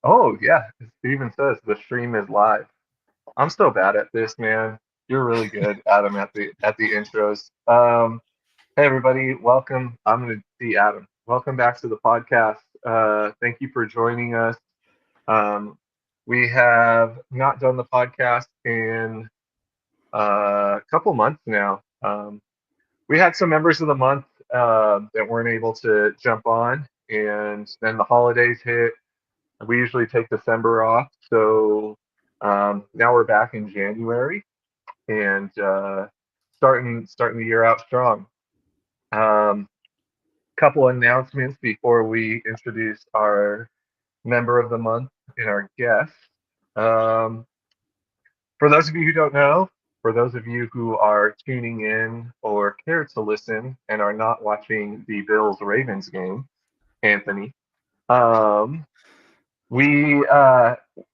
Oh yeah, Steven says the stream is live. I'm so bad at this, man. You're really good, Adam, at the intros. Hey everybody, welcome. I'm gonna see Adam. Welcome back to the podcast. Thank you for joining us. Um, we have not done the podcast in a couple months now. We had some members of the month that weren't able to jump on, and then the holidays hit. We usually take December off, so now we're back in January and starting the year out strong. Um, Couple announcements before we introduce our member of the month and our guest. Um, for those of you who don't know, for those of you who are tuning in or care to listen and are not watching the Bills Ravens game, Anthony, um, We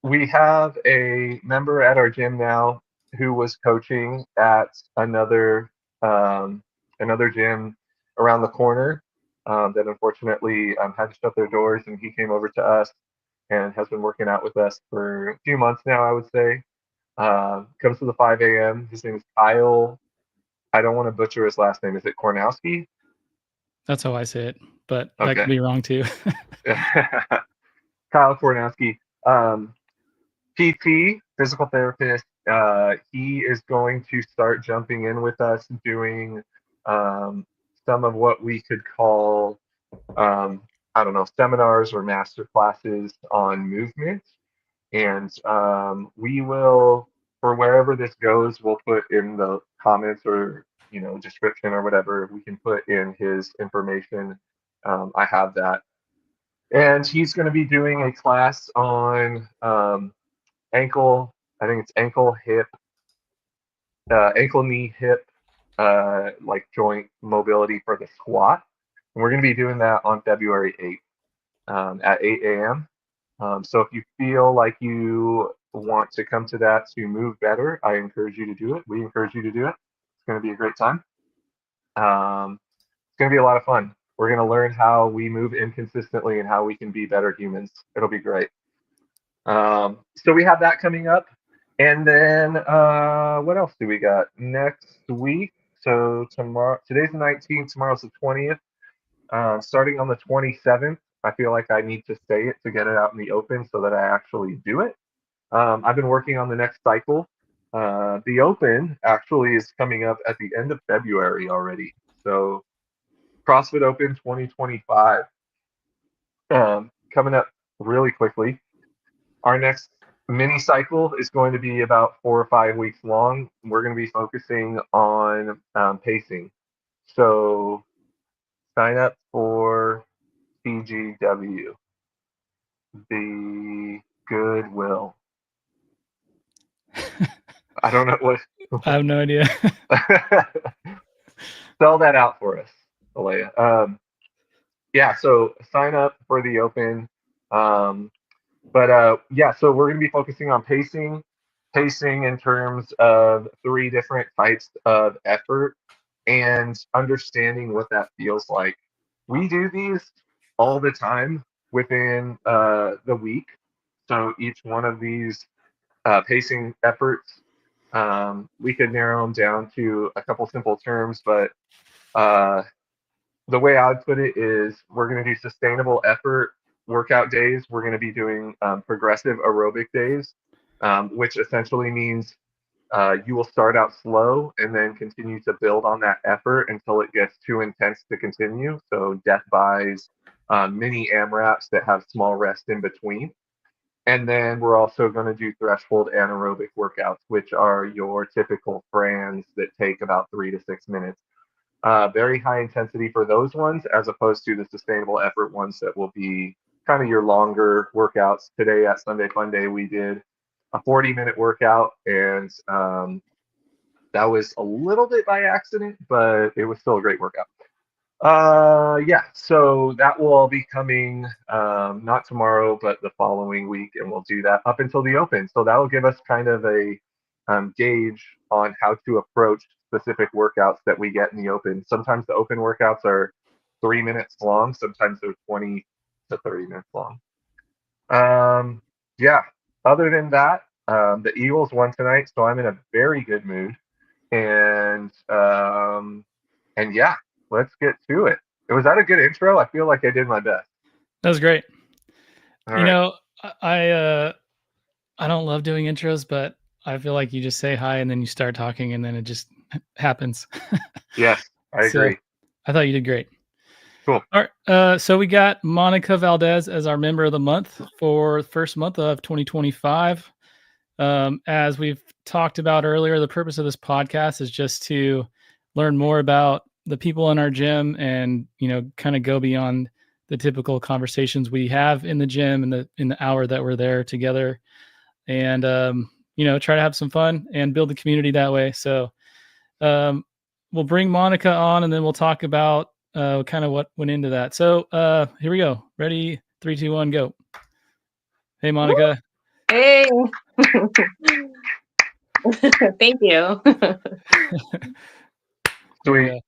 we have a member at our gym now who was coaching at um, another gym around the corner that unfortunately had to shut their doors, and he came over to us and has been working out with us for a few months now, I would say. Comes to the 5 a.m. His name is Kyle. I don't want to butcher his last name. Is it Kornowski? That's how I say it, but that could Okay. be wrong too. Kyle Kornowski. Um, PT, physical therapist, he is going to start jumping in with us doing um, some of what we could call, um, I don't know, seminars or master classes on movement. And we will, for wherever this goes, we'll put in the comments or, description or whatever, we can put in his information. I have that. And he's going to be doing a class on ankle. I think it's ankle, knee, hip, like joint mobility for the squat. And we're going to be doing that on February 8th at 8 a.m. So if you feel like you want to come to that to move better, I encourage you to do it. We encourage you to do it. It's going to be a great time. It's going to be a lot of fun. We're going to learn how we move inconsistently and how we can be better humans. It'll be great. So we have that coming up. And then what else do we got next week? So tomorrow, today's the 19th, tomorrow's the 20th. Starting on the 27th, I feel like I need to say it to get it out in the open so that I actually do it. I've been working on the next cycle. The open actually is coming up at the end of February already. So CrossFit Open 2025 coming up really quickly. Our next mini cycle is going to be about 4 or 5 weeks long. We're going to be focusing on pacing. So sign up for CGW, the Goodwill. I don't know what. I have no idea. Spell that out for us, Alea. Yeah, so sign up for the open. Um, But yeah, so we're going to be focusing on pacing in terms of three different types of effort and understanding what that feels like. We do these all the time within the week. So each one of these pacing efforts, we could narrow them down to a couple simple terms, but uh, the way I'd put it is we're going to do sustainable effort workout days. We're going to be doing progressive aerobic days, which essentially means you will start out slow and then continue to build on that effort until it gets too intense to continue. So death bys, mini AMRAPs that have small rest in between. And then we're also going to do threshold anaerobic workouts, which are your typical Frans that take about 3 to 6 minutes. Very high intensity for those ones, as opposed to the sustainable effort ones that will be kind of your longer workouts. Today at Sunday Fun Day, we did a 40-minute workout, and that was a little bit by accident, but it was still a great workout. Yeah, so that will all be coming not tomorrow, but the following week, and we'll do that up until the open. So that will give us kind of a gauge on how to approach specific workouts that we get in the open. Sometimes the open workouts are 3 minutes long, sometimes they're 20 to 30 minutes long. yeah, other than that, the Eagles won tonight, so I'm in a very good mood. And yeah, let's get to it. Was that a good intro? I feel like I did my best. That was great. All You right. know, I don't love doing intros, but I feel like you just say hi and then you start talking and then it just happens. Yes, I So agree. I thought you did great. Cool. All right. So we got Monica Valdez as our member of the month for the first month of 2025. As we've talked about earlier, the purpose of this podcast is just to learn more about the people in our gym and, kind of go beyond the typical conversations we have in the gym in the hour that we're there together, and try to have some fun and build the community that way. So we'll bring Monica on and then we'll talk about kind of what went into that. So here we go. Ready? 3, 2, 1, go. Hey, Monica. Hey. Thank you. Sweet.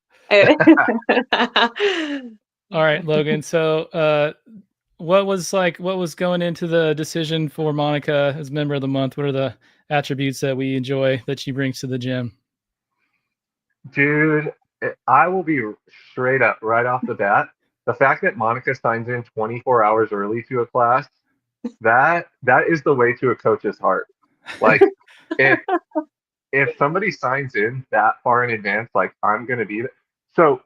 All right, Logan. So what was going into the decision for Monica as member of the month? What are the attributes that we enjoy that she brings to the gym? Dude, I will be straight up right off the bat. The fact that Monica signs in 24 hours early to a class, that is the way to a coach's heart. Like if somebody signs in that far in advance, like I'm gonna be there. So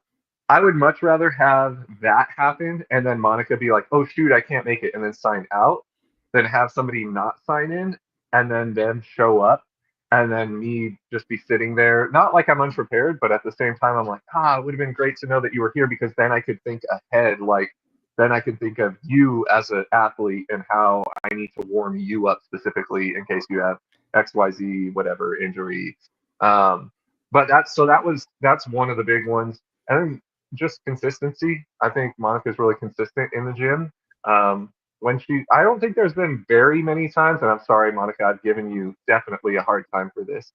I would much rather have that happen and then Monica be like, oh shoot, I can't make it, and then sign out, than have somebody not sign in and then them show up and then me just be sitting there, not like I'm unprepared, but at the same time I'm like, it would have been great to know that you were here, because then I could think ahead, like then I could think of you as an athlete and how I need to warm you up specifically in case you have XYZ whatever injury. But that's one of the big ones. And then just consistency. I think Monica's really consistent in the gym. I don't think there's been very many times, and I'm sorry, Monica, I've given you definitely a hard time for this,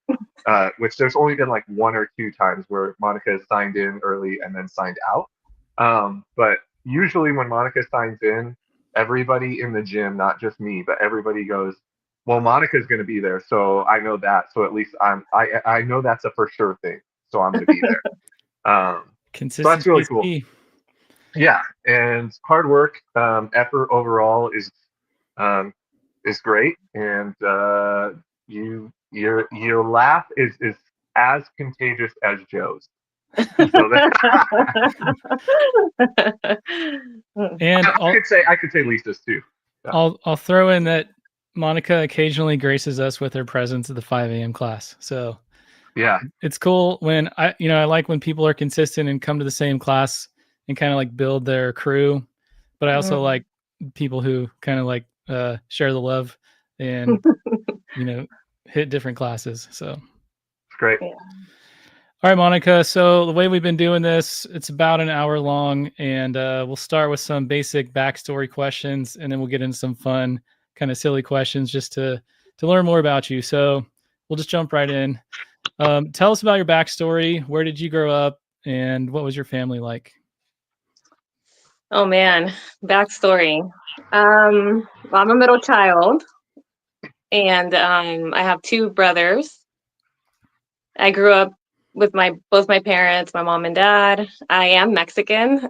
which there's only been like 1 or 2 times where Monica has signed in early and then signed out. But usually when Monica signs in, everybody in the gym, not just me, but everybody goes, well, Monica's going to be there, so I know that. So at least I know that's a for sure thing. So I'm going to be there. So that's really cool. Key. Yeah, and hard work, effort overall is great, and your laugh is as contagious as Joe's. So and I could say Lisa's too. Yeah. I'll throw in that Monica occasionally graces us with her presence at the 5 a.m. class. So yeah, it's cool when I like when people are consistent and come to the same class and kind of like build their crew. But I also like people who kind of like share the love and hit different classes. So it's great. Yeah. All right, Monica. So the way we've been doing this, it's about an hour long, and we'll start with some basic backstory questions, and then we'll get into some fun, kind of silly questions just to learn more about you. So we'll just jump right in. Tell us about your backstory. Where did you grow up, and what was your family like? Oh man, backstory. I'm a middle child, and I have 2 brothers. I grew up with both my parents, my mom and dad. I am Mexican,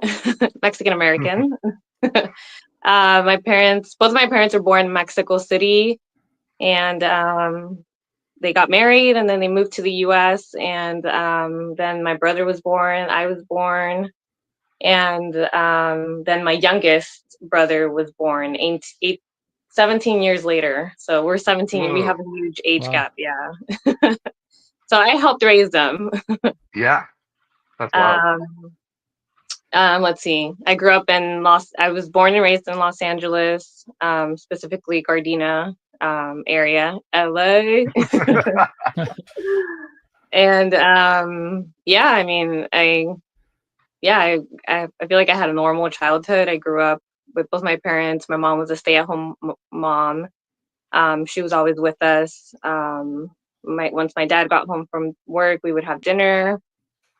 Mexican American. Both my parents are born in Mexico City, and they got married, and then they moved to the U.S. And then my brother was born, I was born, and then my youngest brother was born 17 years later. So we're 17. Whoa. We have a huge age gap. Yeah. So I helped raise them. Yeah, that's wild. Let's see. I was born and raised in Los Angeles, specifically Gardena area, LA. And yeah, I mean, I feel like I had a normal childhood. I grew up with both my parents. My mom was a stay-at-home mom. She was always with us. Once my dad got home from work, we would have dinner.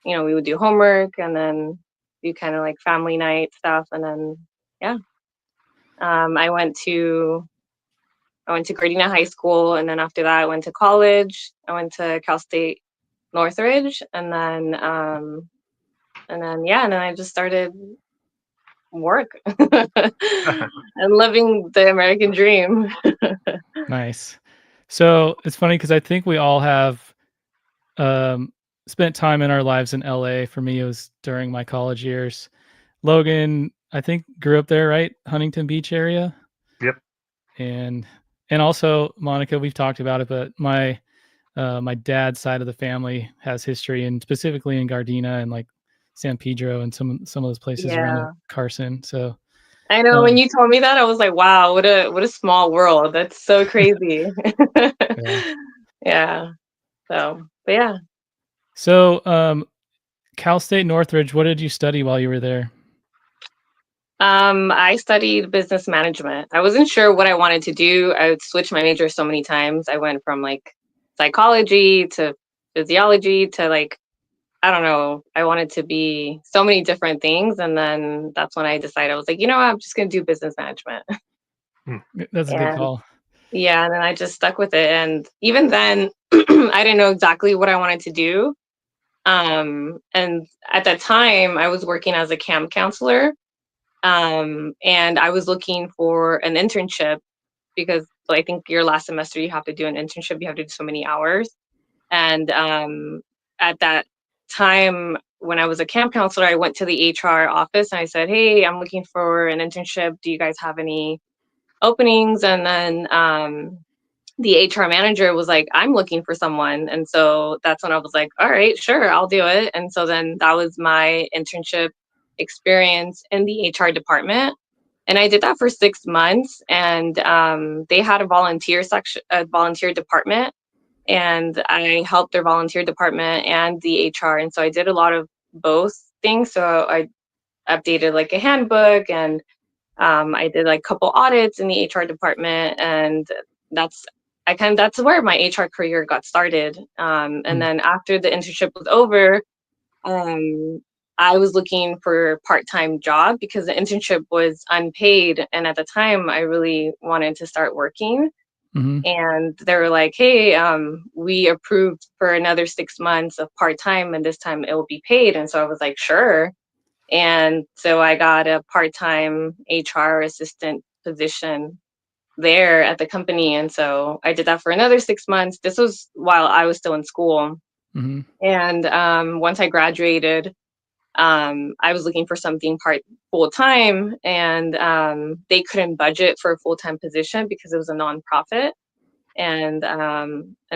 We would do homework and then do kind of like family night stuff. And then, yeah, I went to I went to Gardena High School, and then after that, I went to college. I went to Cal State Northridge, and then I just started work and living the American dream. Nice. So it's funny because I think we all have spent time in our lives in LA. For me, it was during my college years. Logan, I think, grew up there, right? Huntington Beach area. Yep. And also Monica, we've talked about it, but my dad's side of the family has history, and specifically in Gardena and like San Pedro and some of those places around Carson. So I know when you told me that, I was like, wow, what a small world. That's so crazy. Yeah. So, but yeah. So, Cal State Northridge, what did you study while you were there? I studied business management. I wasn't sure what I wanted to do. I would switch my major so many times. I went from like psychology to physiology to like, I don't know. I wanted to be so many different things. And then that's when I decided, I was like, you know what? I'm just going to do business management. That's a good call. Yeah. And then I just stuck with it. And even then, I didn't know exactly what I wanted to do. And at that time, I was working as a camp counselor. And I was looking for an internship because I think your last semester you have to do an internship. You have to do so many hours. And at that time, when I was a camp counselor, I went to the HR office and I said, "Hey, I'm looking for an internship. Do you guys have any openings?" And then the HR manager was like, "I'm looking for someone." And so that's when I was like, "All right, sure, I'll do it." And so then that was my internship experience in the HR department. And I did that for 6 months. And they had a volunteer department. And I helped their volunteer department and the HR. And so I did a lot of both things. So I updated like a handbook, and I did like a couple audits in the HR department. And that's where my HR career got started. And then after the internship was over, I was looking for a part-time job because the internship was unpaid. And at the time, I really wanted to start working. And they were like, "Hey, we approved for another 6 months of part-time, and this time it will be paid." And so I was like, "Sure." And so I got a part-time HR assistant position there at the company. And so I did that for another 6 months. This was while I was still in school. And once I graduated, I was looking for something full time, and they couldn't budget for a full-time position because it was a nonprofit. And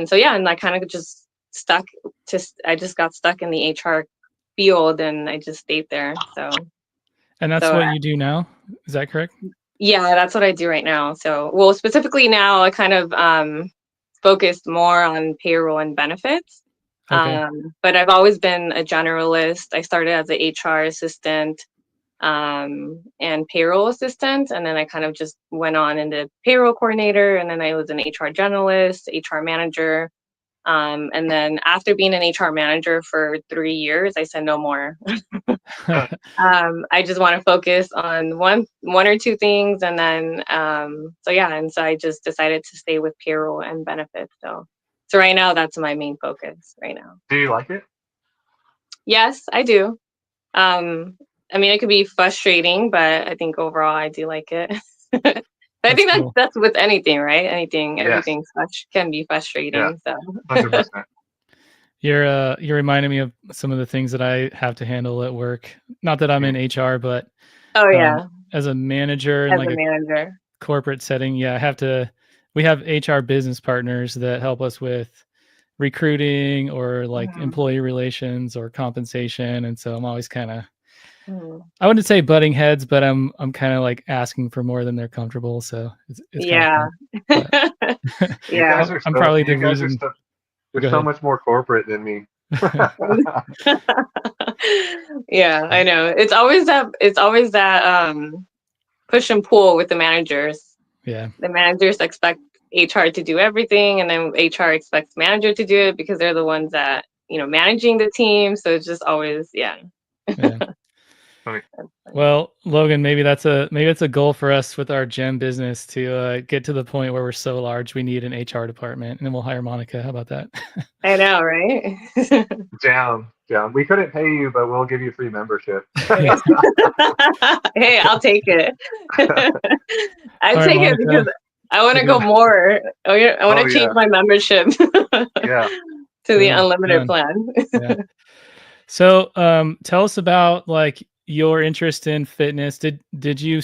so yeah, and I kind of just I just got stuck in the HR field, and I just stayed there. And that's what you do now? Is that correct? Yeah, that's what I do right now. So, well, specifically now, I kind of focused more on payroll and benefits. Okay. But I've always been a generalist. I started as an HR assistant and payroll assistant, and then I kind of just went on into payroll coordinator, and then I was an HR generalist, HR manager. And then after being an HR manager for 3 years, I said no more. I just want to focus on one or two things, and then so yeah, and so I just decided to stay with payroll and benefits. So right now, that's my main focus right now. Do you like it? Yes, I do. I mean, it could be frustrating, but I think overall I do like it. I think cool. that's with anything, right? Anything, Yes. everything can be frustrating. Yeah. So 100%. You're reminding me of some of the things that I have to handle at work. Not that I'm in HR, but as a manager in like a corporate setting, yeah, we have HR business partners that help us with recruiting or like employee relations or compensation. And so I'm always kind of, I wouldn't say butting heads, but I'm kind of like asking for more than they're comfortable. So it's yeah. Kind of fun. Yeah. I'm probably the reason. You're so much more corporate than me. Yeah, I know. It's always that push and pull with the managers. Yeah. The managers expect HR to do everything, and then HR expects manager to do it because they're the ones that, managing the team. So it's just always, yeah. Funny. Well, Logan, maybe that's a goal for us with our gym business to get to the point where we're so large we need an HR department, and then we'll hire Monica. How about that? I know, right? Down. We couldn't pay you, but we'll give you free membership. Hey, I'll take it. I All right, take it Monica. because I want to Yeah. go more. I want to change yeah. my membership Yeah. to the Boom, unlimited done. plan. Yeah. So, tell us about like your interest in fitness. Did you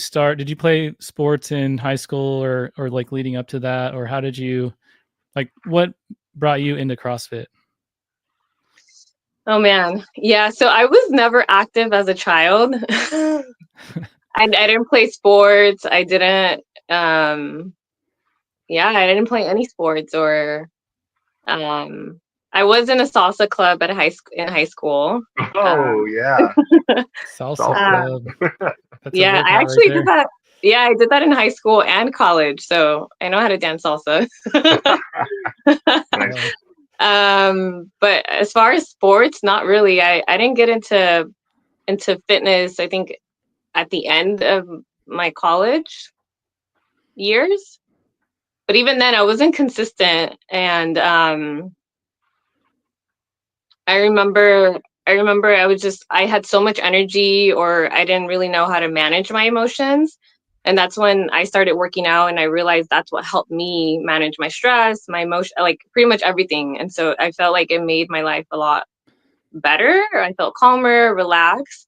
play sports in high school or like leading up to that, or how did you what brought you into CrossFit? Oh man, yeah. So I was never active as a child. I didn't play sports. I didn't. Yeah, I didn't play any sports or. I was in a salsa club at in high school. Oh yeah. Salsa Um, club. That's a yeah, I workout right actually did there. that. Yeah, I did that in high school and college, so I know how to dance salsa. Nice. But as far as sports, not really. I didn't get into fitness, I think at the end of my college years. But even then I wasn't consistent. And I remember I had so much energy, or I didn't really know how to manage my emotions. And that's when I started working out, and I realized that's what helped me manage my stress, my emotion, like pretty much everything. And so I felt like it made my life a lot better. I felt calmer, relaxed.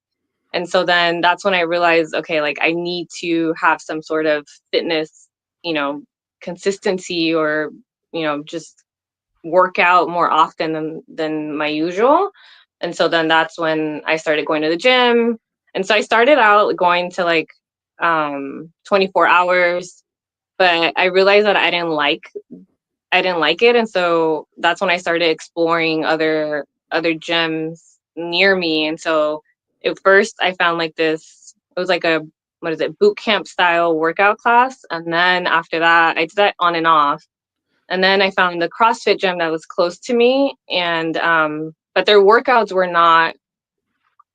And so then that's when I realized, okay, like I need to have some sort of fitness, you know, consistency, or, just work out more often than my usual. And so then that's when I started going to the gym. And so I started out going to like 24 hours, but I realized that I didn't like it. And so that's when I started exploring other gyms near me. And so at first I found like it was like a, what is it, boot camp style workout class. And then after that, I did that on and off. And then I found the CrossFit gym that was close to me. And, but their workouts were not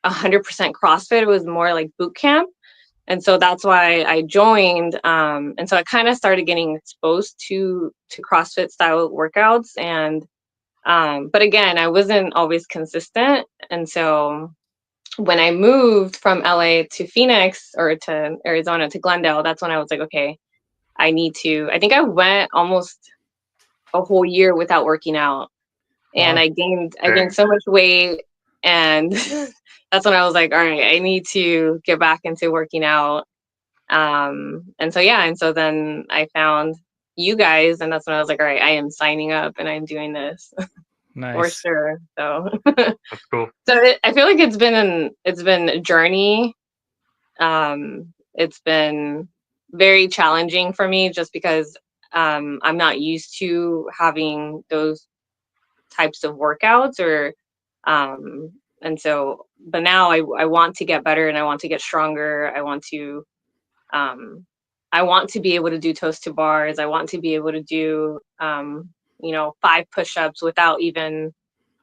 100% CrossFit. It was more like boot camp. And so that's why I joined. And so I kind of started getting exposed to CrossFit style workouts. And but again, I wasn't always consistent. And so when I moved from LA to Phoenix, or to Arizona, to Glendale, that's when I was like, okay, I think I went almost a whole year without working out. And Wow. I gained so much weight. And that's when I was like, all right, I need to get back into working out. And so yeah, and so then I found you guys, and that's when I was like, all right, I am signing up and I'm doing this for Nice. sure. So That's cool. I feel like it's been a journey. It's been very challenging for me, just because I'm not used to having those types of workouts, or and so, but now I want to get better, and I want to get stronger. Um, I want to be able to do toes to bars. I want to be able to do 5 push-ups without even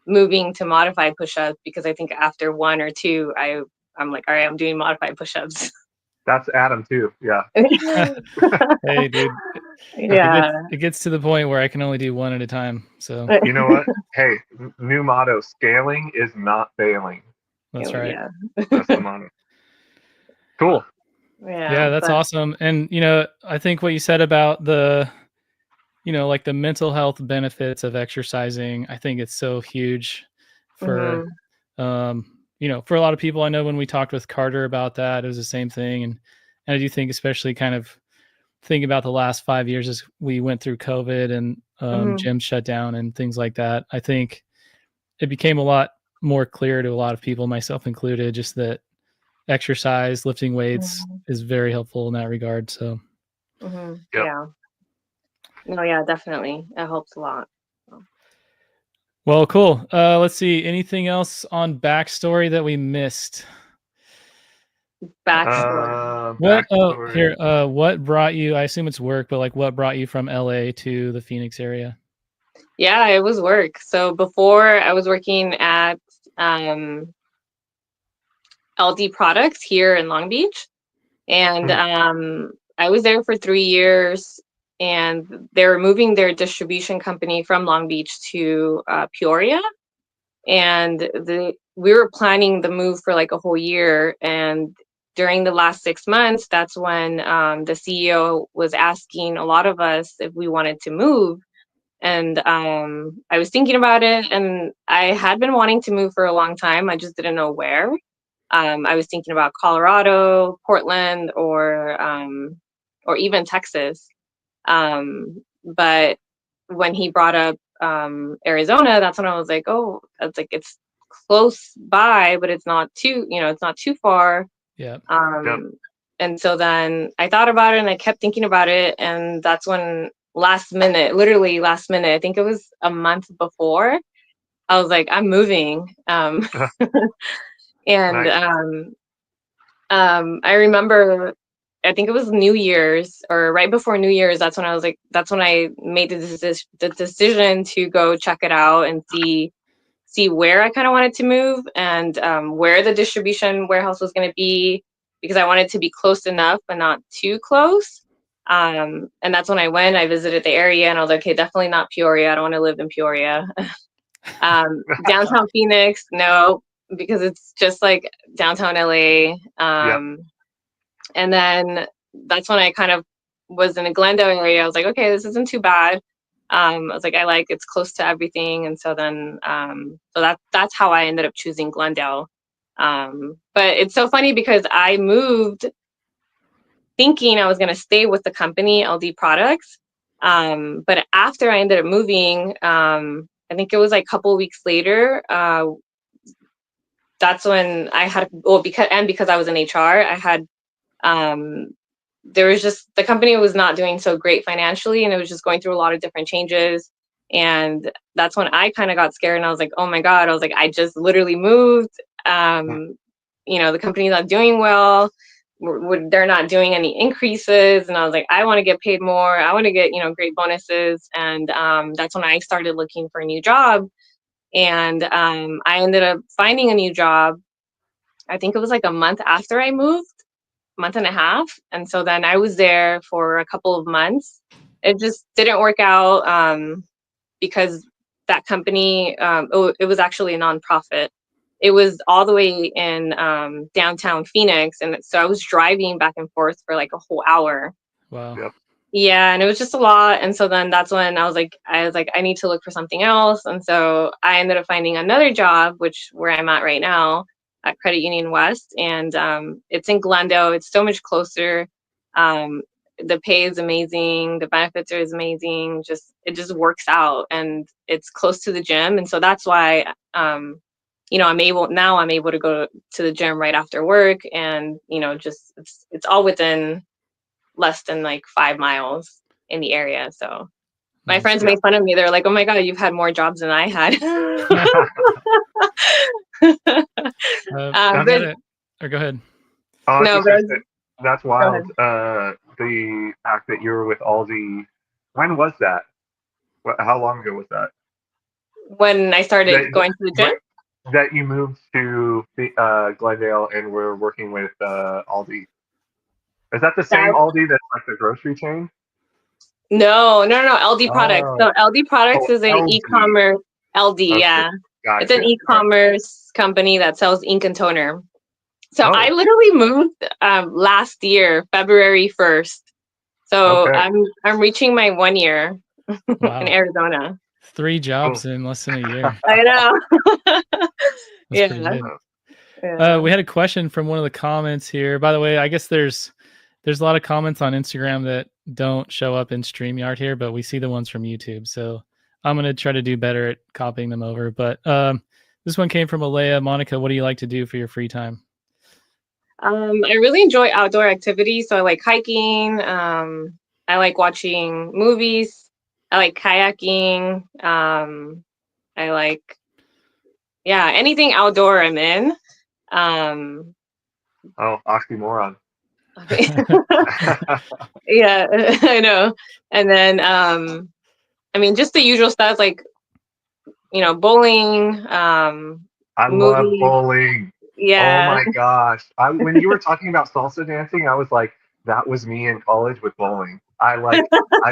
moving to modified push-ups, because I think after 1 or 2, I'm like, all right, I'm doing modified push-ups. That's Adam too. Yeah. Hey, dude. Yeah. It gets to the point where I can only do one at a time. So You know what? Hey, new motto: scaling is not failing. that's right. Yeah. That's the motto. Cool. Yeah, that's but, awesome. And I think what you said about the like the mental health benefits of exercising, I think it's so huge for for a lot of people. I know when we talked with Carter about that, it was the same thing. And I do think, especially kind of think about the last 5 years as we went through COVID and gyms shut down and things like that, I think it became a lot more clear to a lot of people, myself included, just that exercise, lifting weights is very helpful in that regard. So Yep. Yeah. No, yeah, definitely. It helps a lot. well, cool. Let's see. Anything else on backstory that we missed? Backstory. What? Oh, Backstory. here. What brought you? I assume it's work, but like, what brought you from LA to the Phoenix area? Yeah, it was work. So before, I was working at LD Products here in Long Beach. And I was there for 3 years, and they were moving their distribution company from Long Beach to Peoria. And we were planning the move for like a whole year. And during the last 6 months, that's when the CEO was asking a lot of us if we wanted to move. And I was thinking about it, and I had been wanting to move for a long time. I just didn't know where. I was thinking about Colorado, Portland, or even Texas. But when he brought up Arizona, that's when I was like, oh, that's like it's close by, but it's not too, it's not too far. Yeah. And so then I thought about it, and I kept thinking about it, and that's when literally last minute, I think it was a month before, I was like, I'm moving. And Nice. I remember, I think it was New Year's or right before New Year's. That's when I made the decision to go check it out and see where I kind of wanted to move, and where the distribution warehouse was going to be, because I wanted to be close enough but not too close. And that's when I visited the area, and I was like, okay, definitely not Peoria. I don't want to live in Peoria. Downtown Phoenix, no, because it's just like downtown LA. And then that's when I kind of was in a Glendale area. I was like, okay, this isn't too bad. I was like, it's close to everything. And so then, so that's how I ended up choosing Glendale. But it's so funny because I moved thinking I was going to stay with the company, LD Products. But after I ended up moving, I think it was like a couple of weeks later, that's when I had, because I was in HR, I had, there was just, the company was not doing so great financially, and it was just going through a lot of different changes. And that's when I kind of got scared, and I was like, oh my God, I was like, I just literally moved. The company's not doing well. They're not doing any increases. And I was like, I want to get paid more. I want to get, great bonuses. And that's when I started looking for a new job. And I ended up finding a new job. I think it was like a month after I moved, month and a half. And so then I was there for a couple of months. It just didn't work out because that company, it was actually a nonprofit. It was all the way in downtown Phoenix. And so I was driving back and forth for like a whole hour. Wow. Yep. Yeah, and it was just a lot. And so then that's when I was like, I need to look for something else. And so I ended up finding another job, where I'm at right now at Credit Union West. And it's in Glendale. It's so much closer. The pay is amazing. The benefits are amazing. It just works out, and it's close to the gym. And so that's why, I'm able to go to the gym right after work, and, it's all within less than like 5 miles in the area. So my friends made fun of me. They're like, oh my God, you've had more jobs than I had. Go ahead. No, that's wild. The fact that you were with Aldi, when was that? How long ago was that? When I started going to the gym? That you moved to Glendale and were working with Aldi. Is that the same Aldi that's like the grocery chain? No. LD Products. So LD Products is an e-commerce. LD, okay. Yeah. Gotcha. It's an e-commerce company that sells ink and toner. So I literally moved last year, February 1st. So I'm reaching my 1 year in Arizona. 3 jobs in less than a year. I know. Yeah. We had a question from one of the comments here. By the way, I guess there's a lot of comments on Instagram that don't show up in StreamYard here, but we see the ones from YouTube. So I'm going to try to do better at copying them over. But this one came from Alea. Monica, what do you like to do for your free time? I really enjoy outdoor activities. So I like hiking. I like watching movies. I like kayaking. I like, anything outdoor I'm in. Oxymoron. Yeah, I know. And then, just the usual stuff like, bowling. I love bowling. Oh Yeah. my gosh. When you were talking about salsa dancing, I was like, that was me in college with bowling. I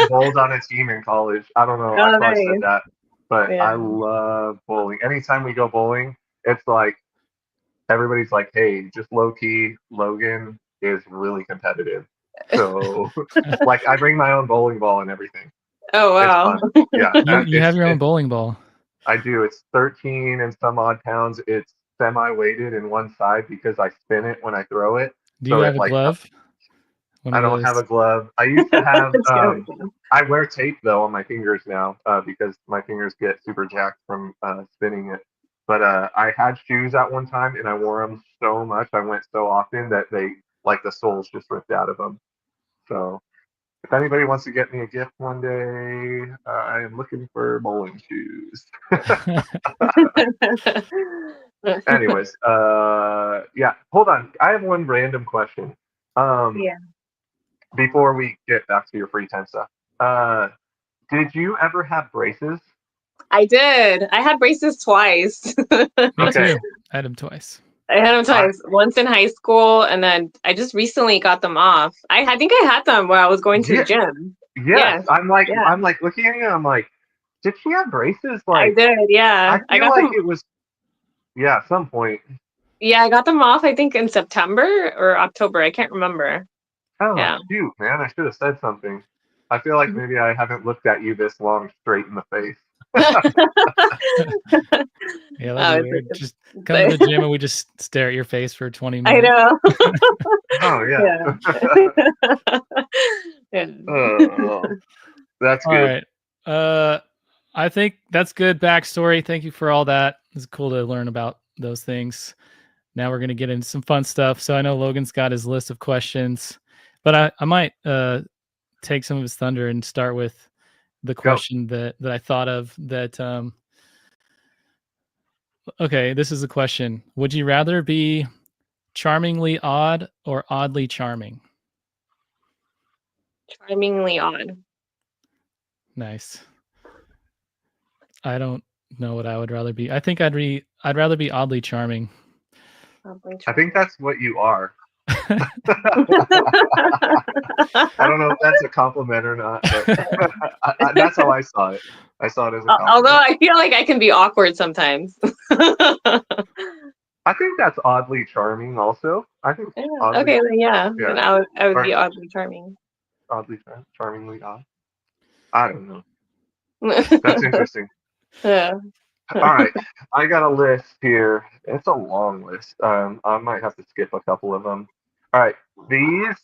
bowled on a team in college. I don't know, I Oh, probably said nice. that, but Yeah. I love bowling. Anytime we go bowling, it's like everybody's like, hey, just low key, Logan is really competitive. So like I bring my own bowling ball and everything. Oh, It's wow. fun. Yeah, You have your own bowling ball. I do. It's 13 and some odd pounds. It's semi-weighted in one side because I spin it when I throw it. Do you So have it a like glove? One I of don't have a those. glove. I used to have That's good. I wear tape though on my fingers now because my fingers get super jacked from spinning it. But I had shoes at one time and I wore them so much. I went so often that they like the soles just ripped out of them. So if anybody wants to get me a gift one day, I am looking for bowling shoes. Anyways, yeah. Hold on. I have one random question. Um, Yeah. before we get back to your free time stuff, did you ever have braces? I did. I had braces twice. Me Okay. too. I had them twice. I had them I, twice. Once in high school, and then I just recently got them off. I think I had them when I was going to the yeah, gym. yes. Yeah. Yeah. I'm like looking at you. I'm like, did she have braces? I Like, did. I Yeah. I feel got like them. it was, yeah, at some point. Yeah, I got them off, I think in September or October. I can't remember. Oh, Yeah. shoot, man. I should have said something. I feel like maybe I haven't looked at you this long straight in the face. Yeah, that'd be Oh, weird. Just come to the gym and we just stare at your face for 20 I minutes. know. Oh, yeah. Yeah. Oh, that's All good. right. I think that's good backstory. Thank you for all that. It's cool to learn about those things. Now we're gonna get into some fun stuff. So I know Logan's got his list of questions, but I might take some of his thunder and start with the Go. question that I thought of that okay, this is a question. Would you rather be charmingly odd or oddly charming? Charmingly odd. Nice. I don't know what I would rather be. I think I'd rather be oddly charming. Oddly I think that's what you are. charming. I don't know if that's a compliment or not, but that's how I saw it. I saw it as a Although compliment. I feel like I can be awkward sometimes. I think that's oddly charming also. I think Yeah, oddly, okay, then yeah. yeah, Then I would be or oddly charming. oddly charmingly odd. I don't know. That's interesting. Yeah. All right, I got a list here. It's a long list. I might have to skip a couple of them. All right, these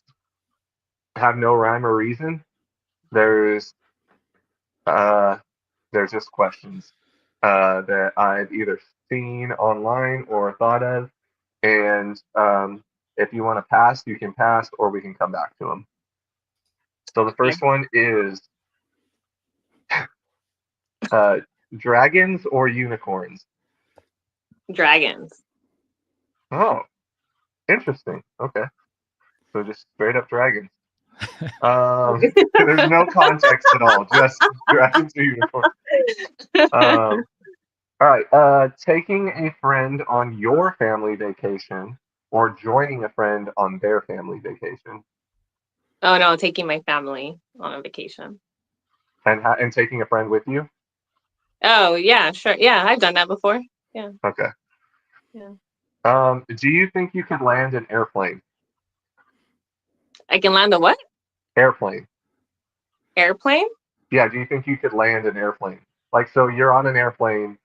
have no rhyme or reason. There's uh, there's just questions that I've either seen online or thought of, and if you want to pass, you can pass, or we can come back to them. So the Okay. first one is uh, dragons or unicorns. Dragons. Oh, interesting. Okay, so just straight up dragons. There's no context at all, just dragons or unicorns. Um, all right, taking a friend on your family vacation or joining a friend on their family vacation, Oh no, taking my family on a vacation. and taking a friend with you. Oh yeah, sure. Yeah, I've done that before. Yeah. Okay. Yeah. Do you think you could land an airplane? I can land a what? Airplane. Airplane? Yeah. Do you think you could land an airplane? Like, so you're on an airplane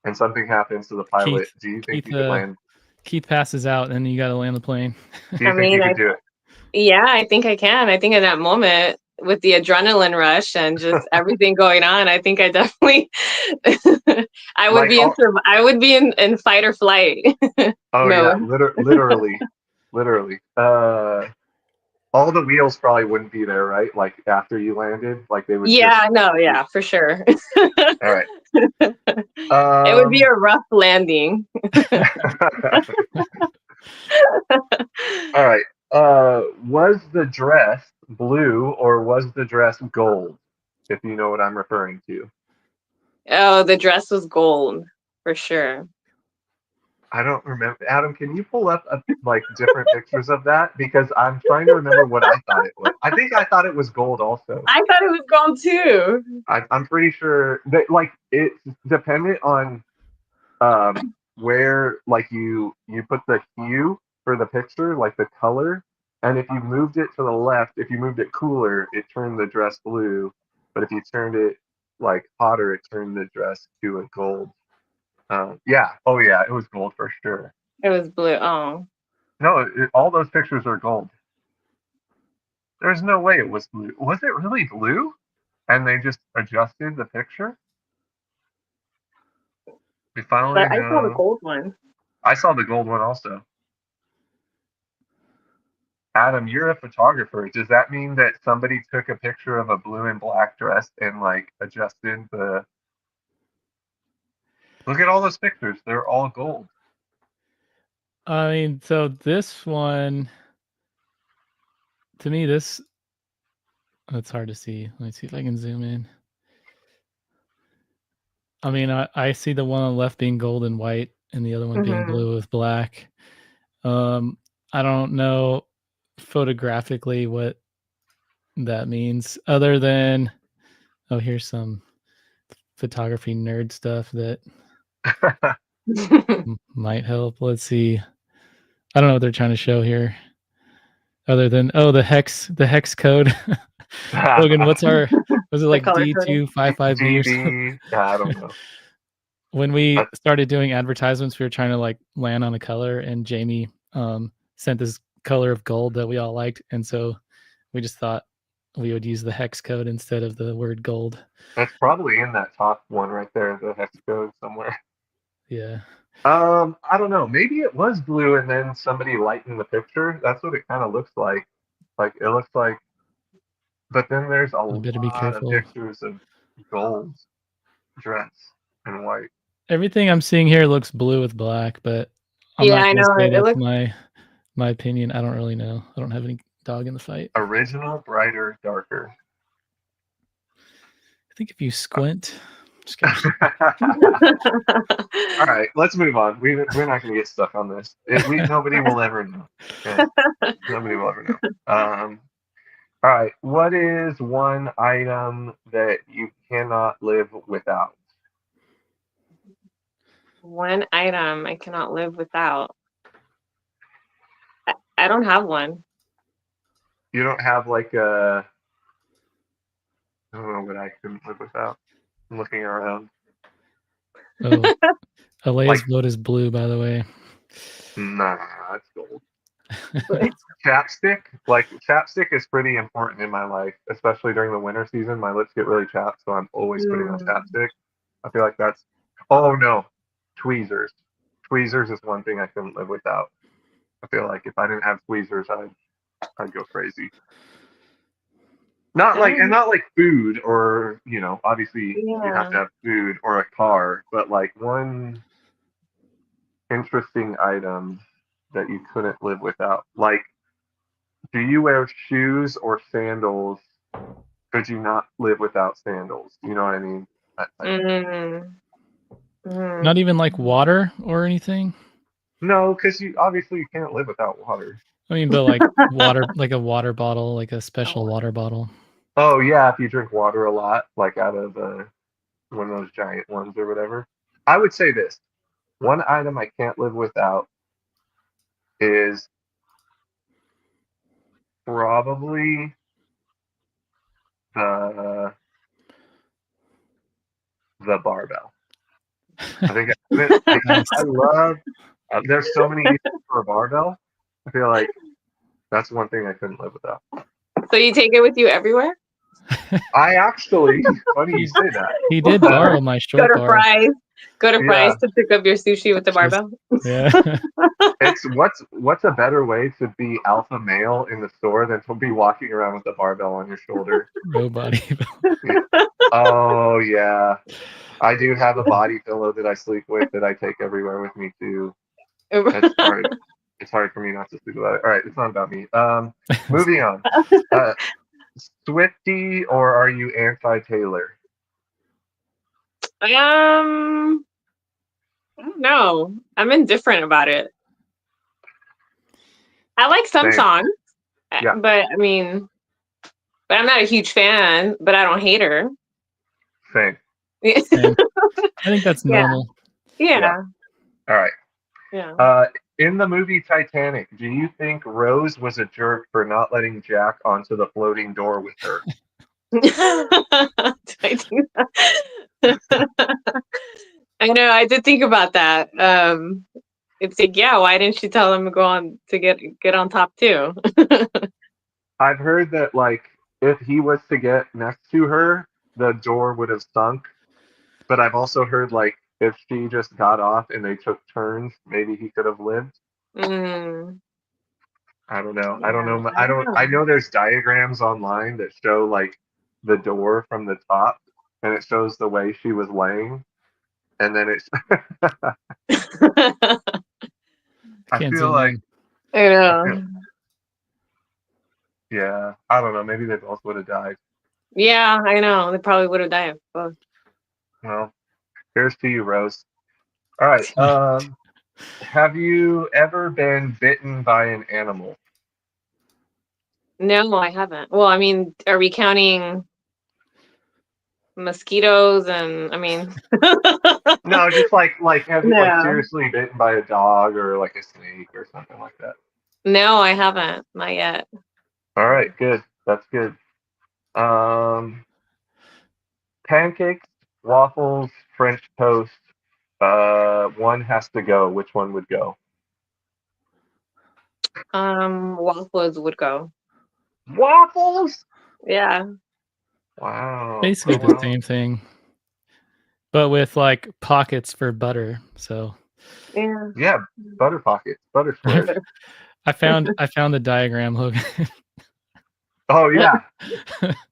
and something happens to the pilot. Keith Do you think Keith you could land? Keith passes out and you got to land the plane. Do you I think you mean, could do it? yeah, I think I can. I think in that moment with the adrenaline rush and just everything going on, I think I definitely I would Like, be I would be in fight or flight oh yeah, mode. literally. All the wheels probably wouldn't be there, right? Like after you landed, like they would just. Yeah, no, yeah, for sure. All right. It would be a rough landing. All right. Was the dress blue or was the dress gold? If you know what I'm referring to. Oh, the dress was gold for sure. I don't remember. Adam, can you pull up like different pictures of that? Because I'm trying to remember what I thought it was. I think I thought it was gold also. I thought it was gold too. I'm pretty sure that like it's dependent on where like you put the hue for the picture, like the color, and if you moved it to the left, if you moved it cooler, it turned the dress blue, but if you turned it like hotter, it turned the dress to a gold. Yeah, oh yeah, it was gold for sure. It was blue. Oh, No, all those pictures are gold. There's no way it was blue. Was it really blue? And they just adjusted the picture? We finally but I saw the know. gold one. I saw the gold one also. Adam, you're a photographer. Does that mean that somebody took a picture of a blue and black dress and like adjusted the? Look at all those pictures. They're all gold. I mean, so this one, to me, it's hard to see. Let me see if I can zoom in. I mean, I see the one on the left being gold and white and the other one being blue with black. I don't know photographically what that means other than, oh, here's some photography nerd stuff that might help. Let's see. I don't know what they're trying to show here other than, the hex code. Logan, was it like D255B or something? I don't know. When we started doing advertisements, we were trying to like land on a color, and Jamie sent this color of gold that we all liked, and so we just thought we would use the hex code instead of the word gold. That's probably in that top one right there, the hex code somewhere. Yeah. I don't know. Maybe it was blue and then somebody lightened the picture. That's what it kind of looks like. Like it looks like, but then there's a lot of pictures of gold dress and white. Everything I'm seeing here looks blue with black, but I'm not I know. say that's my opinion. I don't really know. I don't have any dog in the fight. Original, brighter, darker. I think if you squint. All right, let's move on. We're not going to get stuck on this. Nobody will ever know. Okay? Nobody will ever know. All right, what is one item that you cannot live without? One item I cannot live without. I don't have one. You don't have like a. I don't know what I couldn't live without. I'm looking around. Oh, Alea's vote is blue, by the way. Nah, it's gold. Chapstick? Like, chapstick is pretty important in my life, especially during the winter season. My lips get really chapped, so I'm always putting on chapstick. I feel like that's. Oh no, tweezers. Tweezers is one thing I couldn't live without. I feel like if I didn't have tweezers, I'd go crazy. Not like food or, obviously you have to have food or a car, but like one interesting item that you couldn't live without. Like, do you wear shoes or sandals? Could you not live without sandals? You know what I mean? Not even like water or anything? No, because you can't live without water. I mean, but like water, like a water bottle, like a special water bottle. Oh yeah, if you drink water a lot, like out of one of those giant ones or whatever. I would say this. One item I can't live without is probably the barbell. I think I love. There's so many uses for a barbell. I feel like that's one thing I couldn't live without. So you take it with you everywhere? I actually, funny you say that. He did borrow my short bar. Go to Fry's to pick up your sushi with the barbell. Yeah. It's what's a better way to be alpha male in the store than to be walking around with a barbell on your shoulder? No body. Oh yeah, I do have a body pillow that I sleep with that I take everywhere with me too. It's hard. It's hard for me not to sleep about it. All right, it's not about me. Moving on. Swiftie or are you anti-Taylor? I don't know. I'm indifferent about it. I like some Same. songs, Yeah. but I mean, but I'm not a huge fan. But I don't hate her. Same. Same. I think that's Yeah. normal. Yeah. All right. Yeah. In the movie Titanic, do you think Rose was a jerk for not letting Jack onto the floating door with her? Do I do that? I know. I did think about that. It's like, yeah, why didn't she tell him to go on to get on top too? I've heard that like if he was to get next to her, the door would have sunk. But I've also heard like if she just got off and they took turns, maybe he could have lived. Mm, I don't know. I don't yeah, know. I don't I know. know there's diagrams online that show like the door from the top, and it shows the way she was laying, and then it's. I Can't feel zoom like in. I know. yeah. I don't know. Maybe they both would have died. Yeah, I know. They probably would have died both. Well, here's to you, Rose. All right. Have you ever been bitten by an animal? No, I haven't. Well, I mean, are we counting mosquitoes? And I mean, No, just like have you like no, seriously bitten by a dog or like a snake or something like that? no, I haven't. Not yet. All right, good. That's good. Um, pancakes, waffles, French toast. One has to go. Which one would go? Waffles would go. Waffles? Yeah. Wow. Basically Oh, the wow. same thing, but with like pockets for butter. So Yeah. Yeah, butter pockets, butter squares. I found the diagram, Logan. Oh yeah, look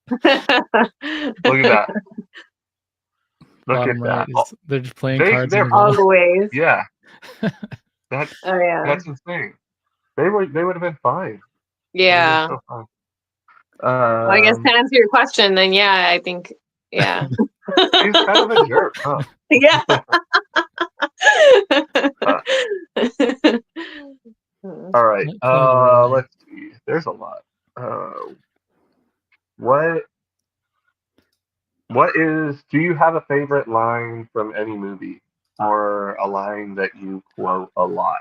at that. Look at Bottom right that. is they're just playing cards in They're the All middle. the ways. yeah. That's Oh yeah. that's insane. They would have been fine. They would have Yeah. been so fine. Well, I guess to answer your question, then yeah, I think yeah. She's kind of a jerk, huh? Yeah. Uh, all right. Might play a role. Let's see. There's a lot. Uh, what do you have a favorite line from any movie or a line that you quote a lot?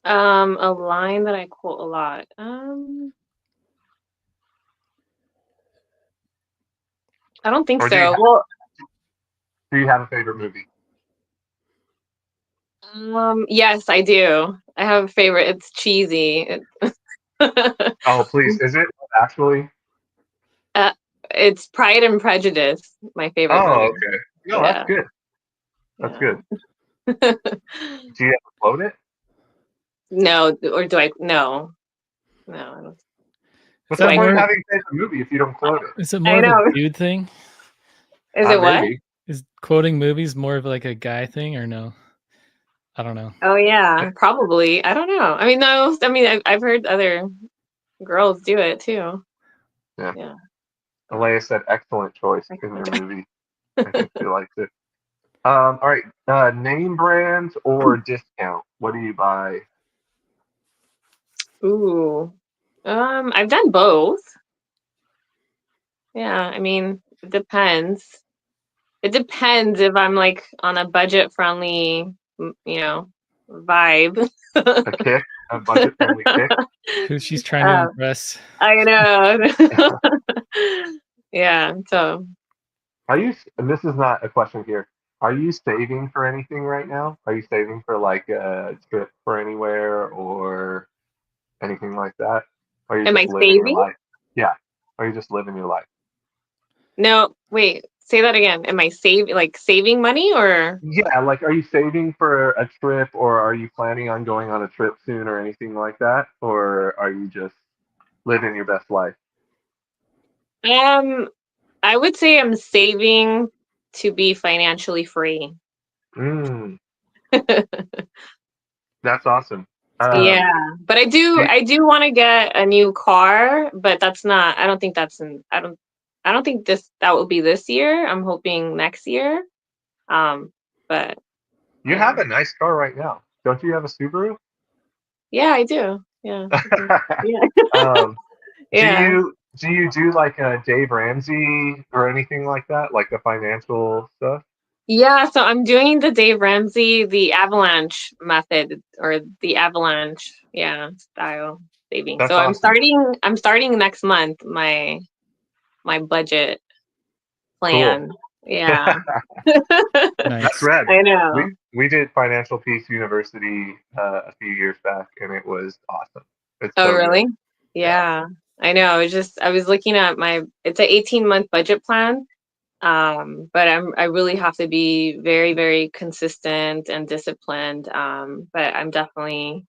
A line that I quote a lot. I don't think Or so. Well, do you have a favorite movie? yes, I do. I have a favorite. It's cheesy. Oh, please. Is it actually? Uh, it's Pride and Prejudice, my favorite Oh, movie. okay. No, that's Yeah. good. That's Yeah. good. Do you ever quote it? No, or do I? No, no. I don't. Is What's that the point of more? having a favorite movie if you don't quote it? Is it more I of a know. dude thing? Is it what? Maybe. Is quoting movies more of like a guy thing or no? I don't know. Oh yeah, probably. I don't know. I mean, no. I mean, I've heard other girls do it too. Yeah. Yeah. Alea said excellent choice in your movie. I think she likes it. All right. Name brand or discount? What do you buy? Ooh. I've done both. Yeah, I mean, it depends. It depends if I'm like on a budget friendly, vibe. A kick? A budget friendly kick? Who she's trying to impress? I know. Yeah, so And this is not a question here. Are you saving for anything right now? Are you saving for like a trip for anywhere or anything like that? Or are you am I just living your saving? life? Yeah. Are you just living your life? No, wait, say that again. Am I saving money or? Yeah, like are you saving for a trip or are you planning on going on a trip soon or anything like that? Or are you just living your best life? I would say I'm saving to be financially free. Mm, that's awesome. Yeah, but I Do- do want to get a new car, but that's not, I don't think I don't think that will be this year. I'm hoping next year. But You have a nice car right now. Don't you have a Subaru? yeah, I do. Yeah. Yeah. um, Yeah. do you do like a Dave Ramsey or anything like that, like the financial stuff? Yeah, so I'm doing the Dave Ramsey, the avalanche method or the avalanche, style saving. That's So awesome. I'm starting next month my budget Cool. plan. Yeah. That's Nice. rad. I know. We did Financial Peace University a few years back, and it was awesome. It's Oh, so good. really? Yeah. I know. I was looking at it's an 18-month budget plan. But I really have to be very, very consistent and disciplined. But I'm definitely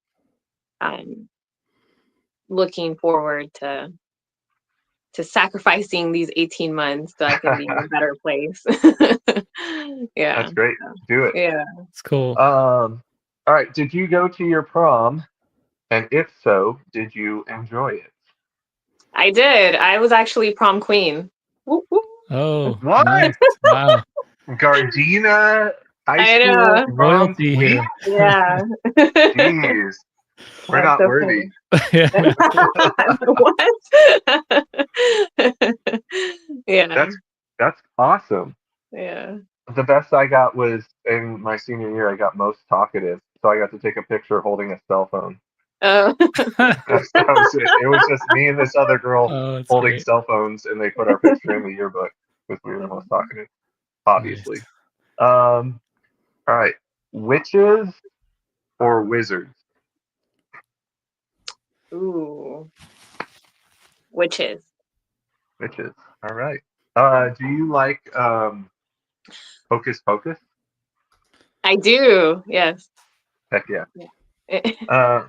looking forward to sacrificing these 18 months so I can be in a better place. Yeah. That's great. Do it. Yeah. It's cool. All right. Did you go to your prom? And if so, did you enjoy it? I did. I was actually prom queen. Whoop, whoop. Oh, What? nice. Wow. Gardena High I School know. prom Royalty queen? here. Yeah. Jeez. We're That's not so worthy. Yeah. What? Yeah. That's awesome. Yeah. The best I got was in my senior year. I got most talkative, so I got to take a picture holding a cell phone. Oh. That was it. It was just me and this other girl Oh, that's holding great. cell phones, and they put our picture in the yearbook because we were the most talkative, obviously. Nice. All right, witches or wizards? Ooh. Witches. Witches. All right. Do you like Hocus Pocus? I do. Yes. Heck yeah. Uh,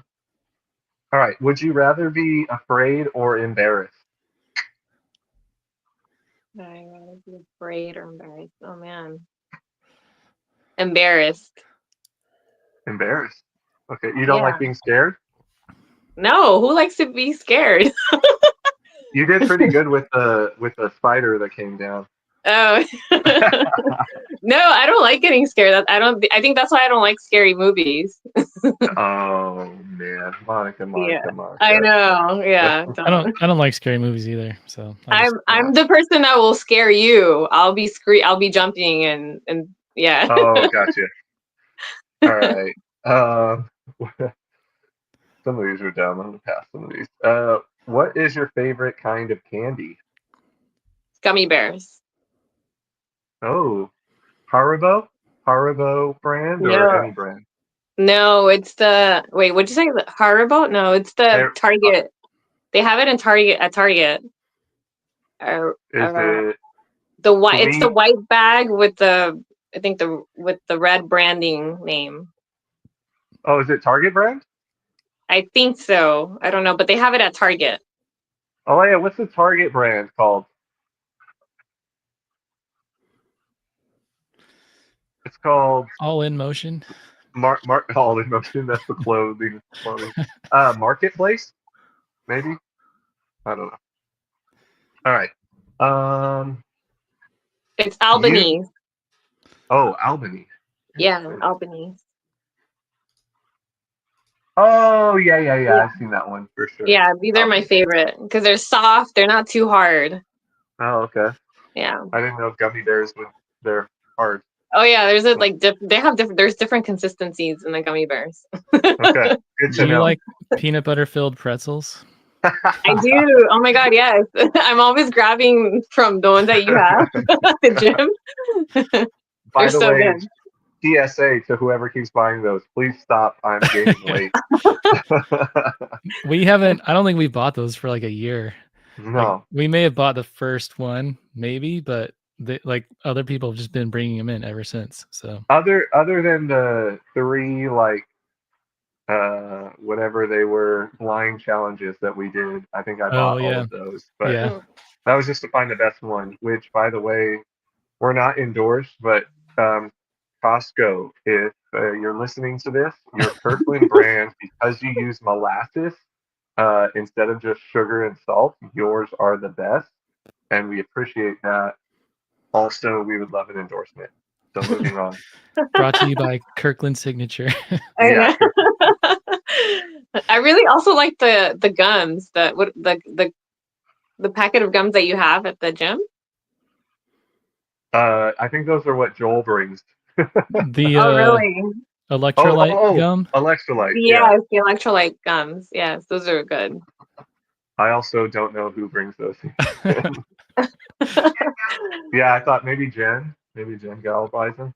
all right. Would you rather be afraid or embarrassed? I rather be afraid or embarrassed. Oh man. Embarrassed. Embarrassed. Okay. You don't like Yeah. being scared? No, who likes to be scared? You did pretty good with the spider that came down. Oh. No, I don't like getting scared. I think that's why I don't like scary movies. Oh man, Monica. I know. Yeah. I don't like scary movies either. So I'm the person that will scare you. I'll be jumping and yeah. Oh, gotcha. All right. Some of these are dumb. I'm gonna pass some of these. What is your favorite kind of candy? Gummy bears. Oh, Haribo brand or No. any brand? No, it's what'd you say? The Haribo? No, it's the Target. They have it in Target at Target. Is it It's the sweet? white bag with with the red branding name. Oh, is it Target brand? I think so. I don't know, but they have it at Target. Oh yeah, what's the Target brand called? It's called All in motion. All in Motion. That's the clothing. Marketplace, maybe. I don't know. All right. It's You. Albany. Oh, Albany. Yeah, Albany. Oh yeah. Yeah. I've seen that one for sure. Yeah, these are my favorite because they're soft. They're not too hard. Oh, okay. Yeah. I didn't know gummy bears they're hard. Oh yeah, there's there's different consistencies in the gummy bears. Okay, good to Do you know. like peanut butter filled pretzels? I do. Oh my god, yes. I'm always grabbing from the ones that you have at the gym. By They're the so way, good. PSA to whoever keeps buying those, please stop. I'm gaining weight. We haven't. I don't think we bought those for like a year. Like, No. we may have bought the first one, maybe, but like other people have just been bringing them in ever since. So Other than the three whatever they were flying challenges that we did, I think I bought all of those. But yeah, that was just to find the best one, which by the way, we're not endorsed, but Costco, if you're listening to this, your Kirkland brand, because you use molasses instead of just sugar and salt, yours are the best, and we appreciate that. Also, we would love an endorsement. So moving on. Brought to you by Kirkland Signature. I Yeah, know. I really also like the gums, the packet of gums that you have at the gym. I think those are what Joel brings. The Oh, really? electrolyte gum. Electrolyte. Yeah. Yes, the electrolyte gums. Yes, those are good. I also don't know who brings those. Yeah, I thought maybe Jen Gal buys them.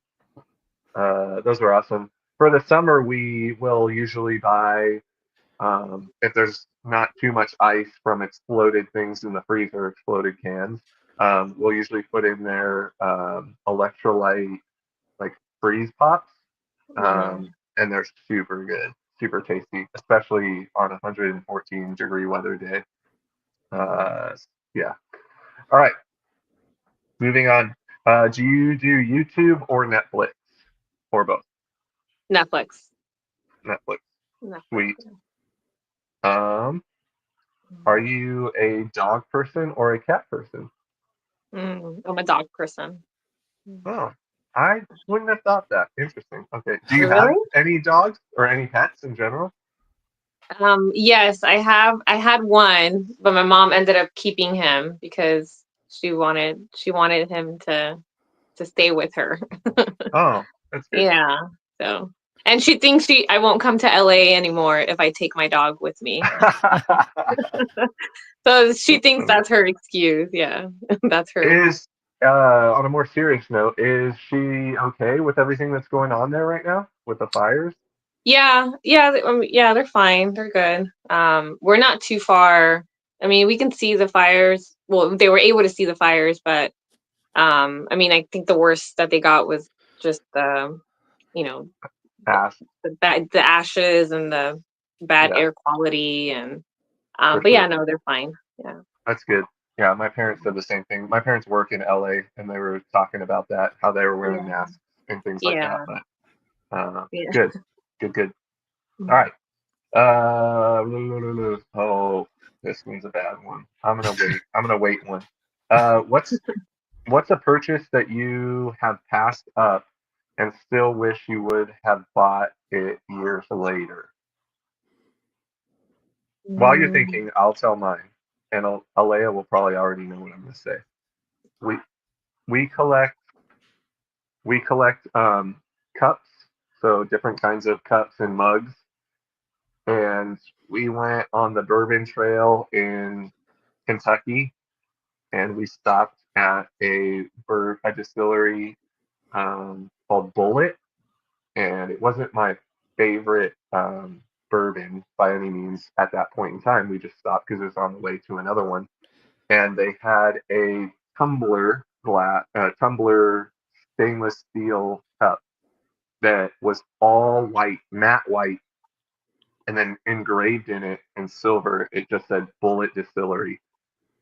Those were awesome. For the summer, we will usually buy, if there's not too much ice from exploded things in the freezer, exploded cans, we'll usually put in there electrolyte like freeze pops, and they're super good, super tasty, especially on a 114-degree weather day. Yeah. All right, moving on. Do you do YouTube or Netflix, or both? Netflix. Netflix. Netflix. Sweet. Are you a dog person or a cat person? I'm a dog person. Oh, I wouldn't have thought that. Interesting. Okay. Do you have Really? any dogs or any pets in general? Yes, I have. I had one, but my mom ended up keeping him because she wanted him to stay with her. Oh, that's good. Yeah. So, and she thinks I won't come to LA anymore if I take my dog with me. So she thinks that's her excuse. Yeah, that's her. Is on a more serious note, is she okay with everything that's going on there right now with the fires? Yeah, yeah, they're fine. They're good. We're not too far. I mean, we can see the fires. Well, they were able to see the fires, but I mean, I think the worst that they got was just the, you know, Ash. the ashes and the bad Yeah, air quality and for but sure. yeah, no, they're fine. Yeah. That's good. Yeah, my parents said the same thing. My parents work in LA, and they were talking about that, how they were wearing Yeah. masks and things like that. Yeah. But Yeah. good, good. All right. Oh, this one's a bad one. I'm gonna wait. I'm gonna wait one. What's a purchase that you have passed up and still wish you would have bought it years later? While you're Mm. thinking, I'll tell mine, and Alea will probably already know what I'm gonna say. We we collect cups, so different kinds of cups and mugs, and we went on the Bourbon Trail in Kentucky, and we stopped at a distillery called Bullet, and it wasn't my favorite bourbon by any means at that point in time. We just stopped because it was on the way to another one, and they had a tumbler stainless steel cup that was all white, matte white, and then engraved in it in silver, it just said Bullet Distillery.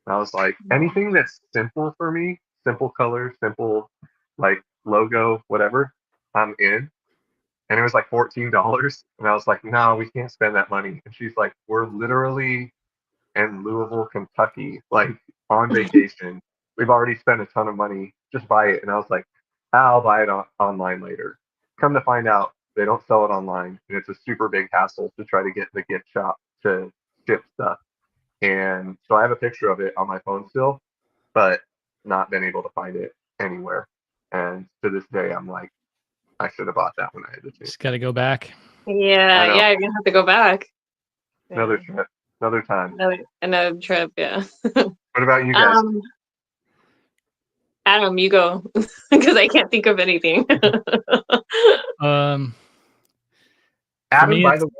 And I was like, anything that's simple for me, simple color, simple like logo, whatever, I'm in. And it was like $14. And I was like, no, we can't spend that money. And she's like, we're literally in Louisville, Kentucky, like on vacation. We've already spent a ton of money. Just buy it. And I was like, I'll buy it online later. Come to find out, they don't sell it online. And it's a super big hassle to try to get the gift shop to ship stuff. And so I have a picture of it on my phone still, but not been able to find it anywhere. And to this day, I'm like, I should have bought that when I had the chance. Just got to go back. Yeah, you're gonna have to go back. Another trip, another time. Another trip, yeah. What about you guys? Adam, you go because I can't think of anything. Adam, by the way,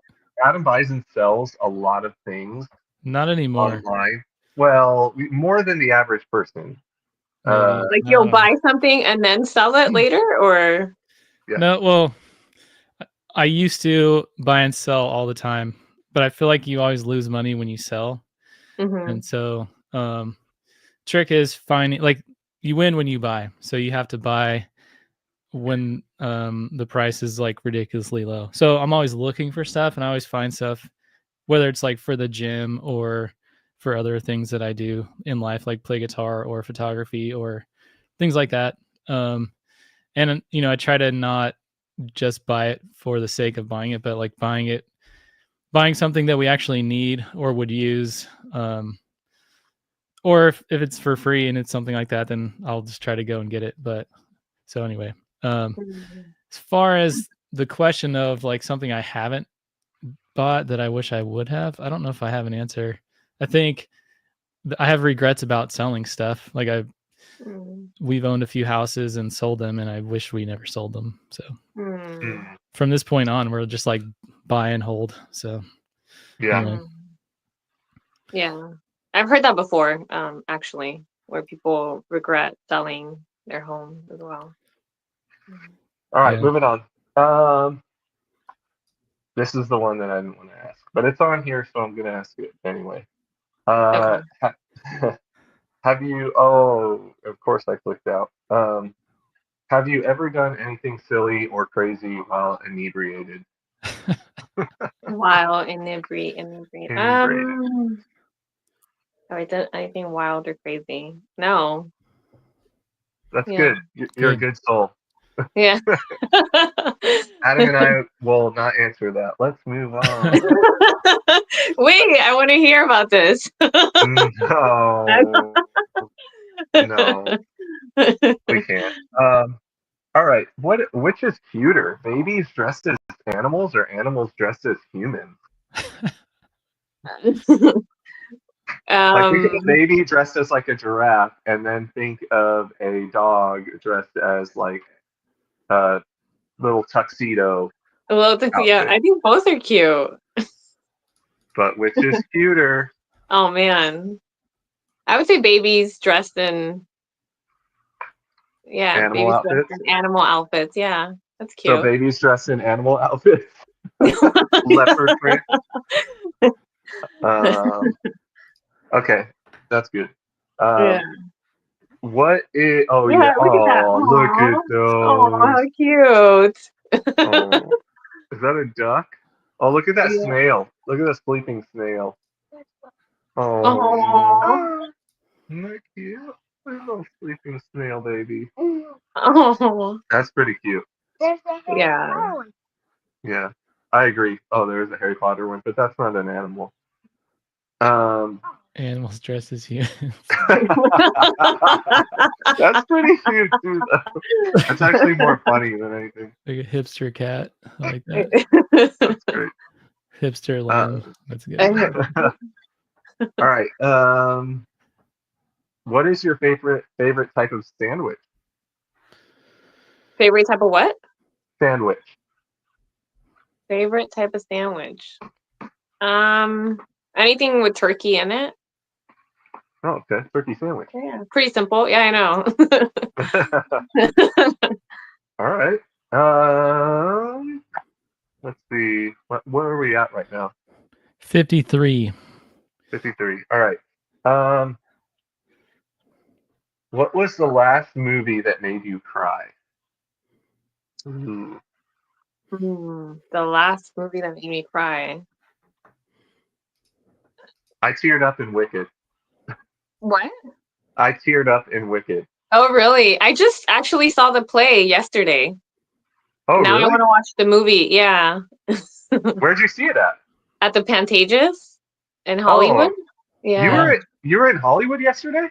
Adam buys and sells a lot of things. Not anymore. Online. Well, more than the average person. Like you'll buy something and then sell it later, or? Yeah. No, well, I used to buy and sell all the time, but I feel like you always lose money when you sell. Mm-hmm. And so, trick is finding, like, you win when you buy. So you have to buy when the price is like ridiculously low. So I'm always looking for stuff, and I always find stuff, whether it's like for the gym or for other things that I do in life, like play guitar or photography or things like that. And And I try to not just buy it for the sake of buying it, but like buying something that we actually need or would use. Or if it's for free and it's something like that, then I'll just try to go and get it. But so anyway, as far as the question of like something I haven't bought that I wish I would have, I don't know if I have an answer. I think I have regrets about selling stuff. Like we've owned a few houses and sold them, and I wish we never sold them. So from this point on, we're just like buy and hold. So anyway. Yeah, I've heard that before, actually, where people regret selling their home as well. All right, moving on. This is the one that I didn't want to ask, but it's on here, so I'm going to ask it anyway. Okay. Have you? Oh, of course I clicked out. Have you ever done anything silly or crazy while inebriated? While inebriated. Have I done anything wild or crazy? No. That's good. You're a good soul. Yeah. Adam and I will not answer that. Let's move on. Wait, I want to hear about this. No, we can't. All right. Which is cuter, babies dressed as animals or animals dressed as humans? Like think of a baby dressed as like a giraffe, and then think of a dog dressed as like a little tuxedo. Well, yeah, I think both are cute. But which is cuter? Oh man, I would say babies dressed in animal outfits. Dressed in animal outfits. Yeah, that's cute. So babies dressed in animal outfits. Leopard print. Okay, that's good. What is? Oh yeah! Look at that! Look at those! Oh, how cute! Is that a duck? Oh, look at that snail! Look at the sleeping snail. Oh, isn't that cute? Little sleeping snail baby. Oh, that's pretty cute. Yeah. Yeah, I agree. Oh, there's a Harry Potter one, but that's not an animal. Animals dressed as humans. That's pretty cute too. That's actually more funny than anything. Like a hipster cat. I like that. That's great. Hipster lamb. That's good. All right. What is your favorite type of sandwich? Favorite type of what? Sandwich. Favorite type of sandwich. Anything with turkey in it. Oh, okay. Turkey sandwich. Yeah, pretty simple. Yeah, I know. All right. Let's see. Where are we at right now? 53. 53. All right. What was the last movie that made you cry? The last movie that made me cry. I teared up in Wicked. What? I teared up in Wicked. Oh, really? I just actually saw the play yesterday. Oh, now really? I want to watch the movie. Yeah. Where'd you see it at? At the Pantages in Hollywood. Oh, yeah. You were in Hollywood yesterday?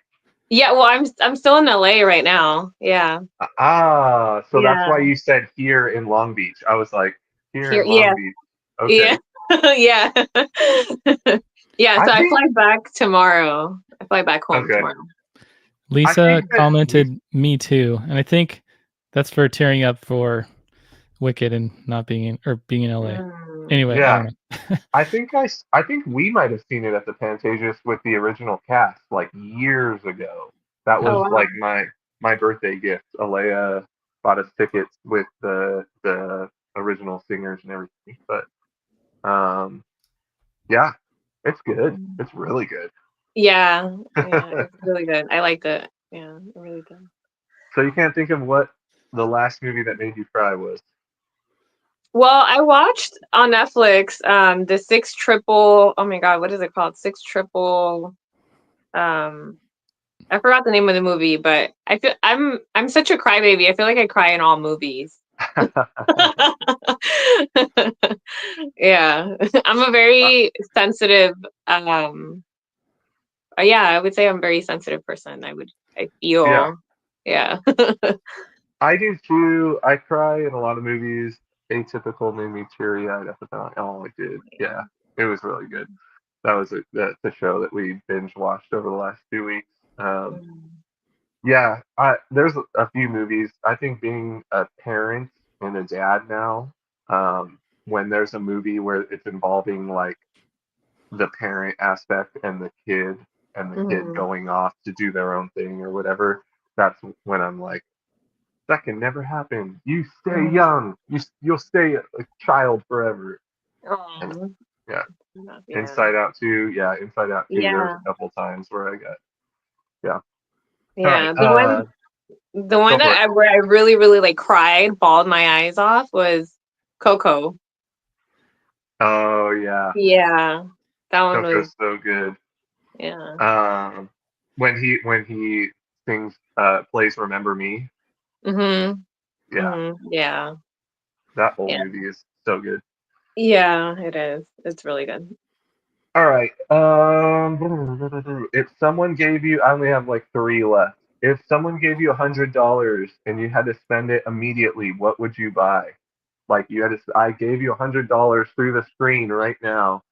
Yeah. Well, I'm still in LA right now. Yeah. So that's why you said here in Long Beach. I was like, here in Long Beach. Okay. Yeah. Yeah. So I fly back tomorrow. I fly back home tomorrow. Lisa commented me too, and I think that's for tearing up for Wicked and not being in LA. Anyway, yeah. I don't know. I think we might have seen it at the Pantages with the original cast like years ago. That was like my birthday gift. Alea bought us tickets with the original singers and everything. But yeah, it's good. It's really good. Yeah, it's really good. I liked it. Yeah, really good. So you can't think of what the last movie that made you cry was? Well, I watched on Netflix the 6 Triple. Oh my God, what is it called? 6 Triple. I forgot the name of the movie, but I feel I'm such a crybaby. I feel like I cry in all movies. Yeah, I'm a very sensitive. Yeah, I would say I'm a very sensitive person. I Yeah, feel, yeah. I do too. I cry in a lot of movies. Atypical made me teary eyed at the time. Oh, I did. Yeah, it was really good. That was the show that we binge watched over the last 2 weeks. Yeah, there's a few movies. I think being a parent and a dad now, when there's a movie where it's involving like the parent aspect and the kid Mhm. going off to do their own thing or whatever, that's when I'm like, that can never happen. You stay Mhm. young. You'll stay a child forever. And Oh, yeah, yeah, Inside Out too. Yeah, Inside Out too. There was yeah, a couple times where I got yeah. All right. yeah. The one Go for it. where I really, really like cried, bawled my eyes off was Coco. Oh yeah, Yeah, that one was, Coco's so good. yeah. Um, when he sings plays Remember Me. Mhm. Yeah, Yeah. that whole Yeah. movie is so good. Yeah, it is. It's really good. All right. If someone gave you, I only have like three left. If someone gave you $100 and you had to spend it immediately, what would you buy? Like you had to, I gave you $100 through the screen right now,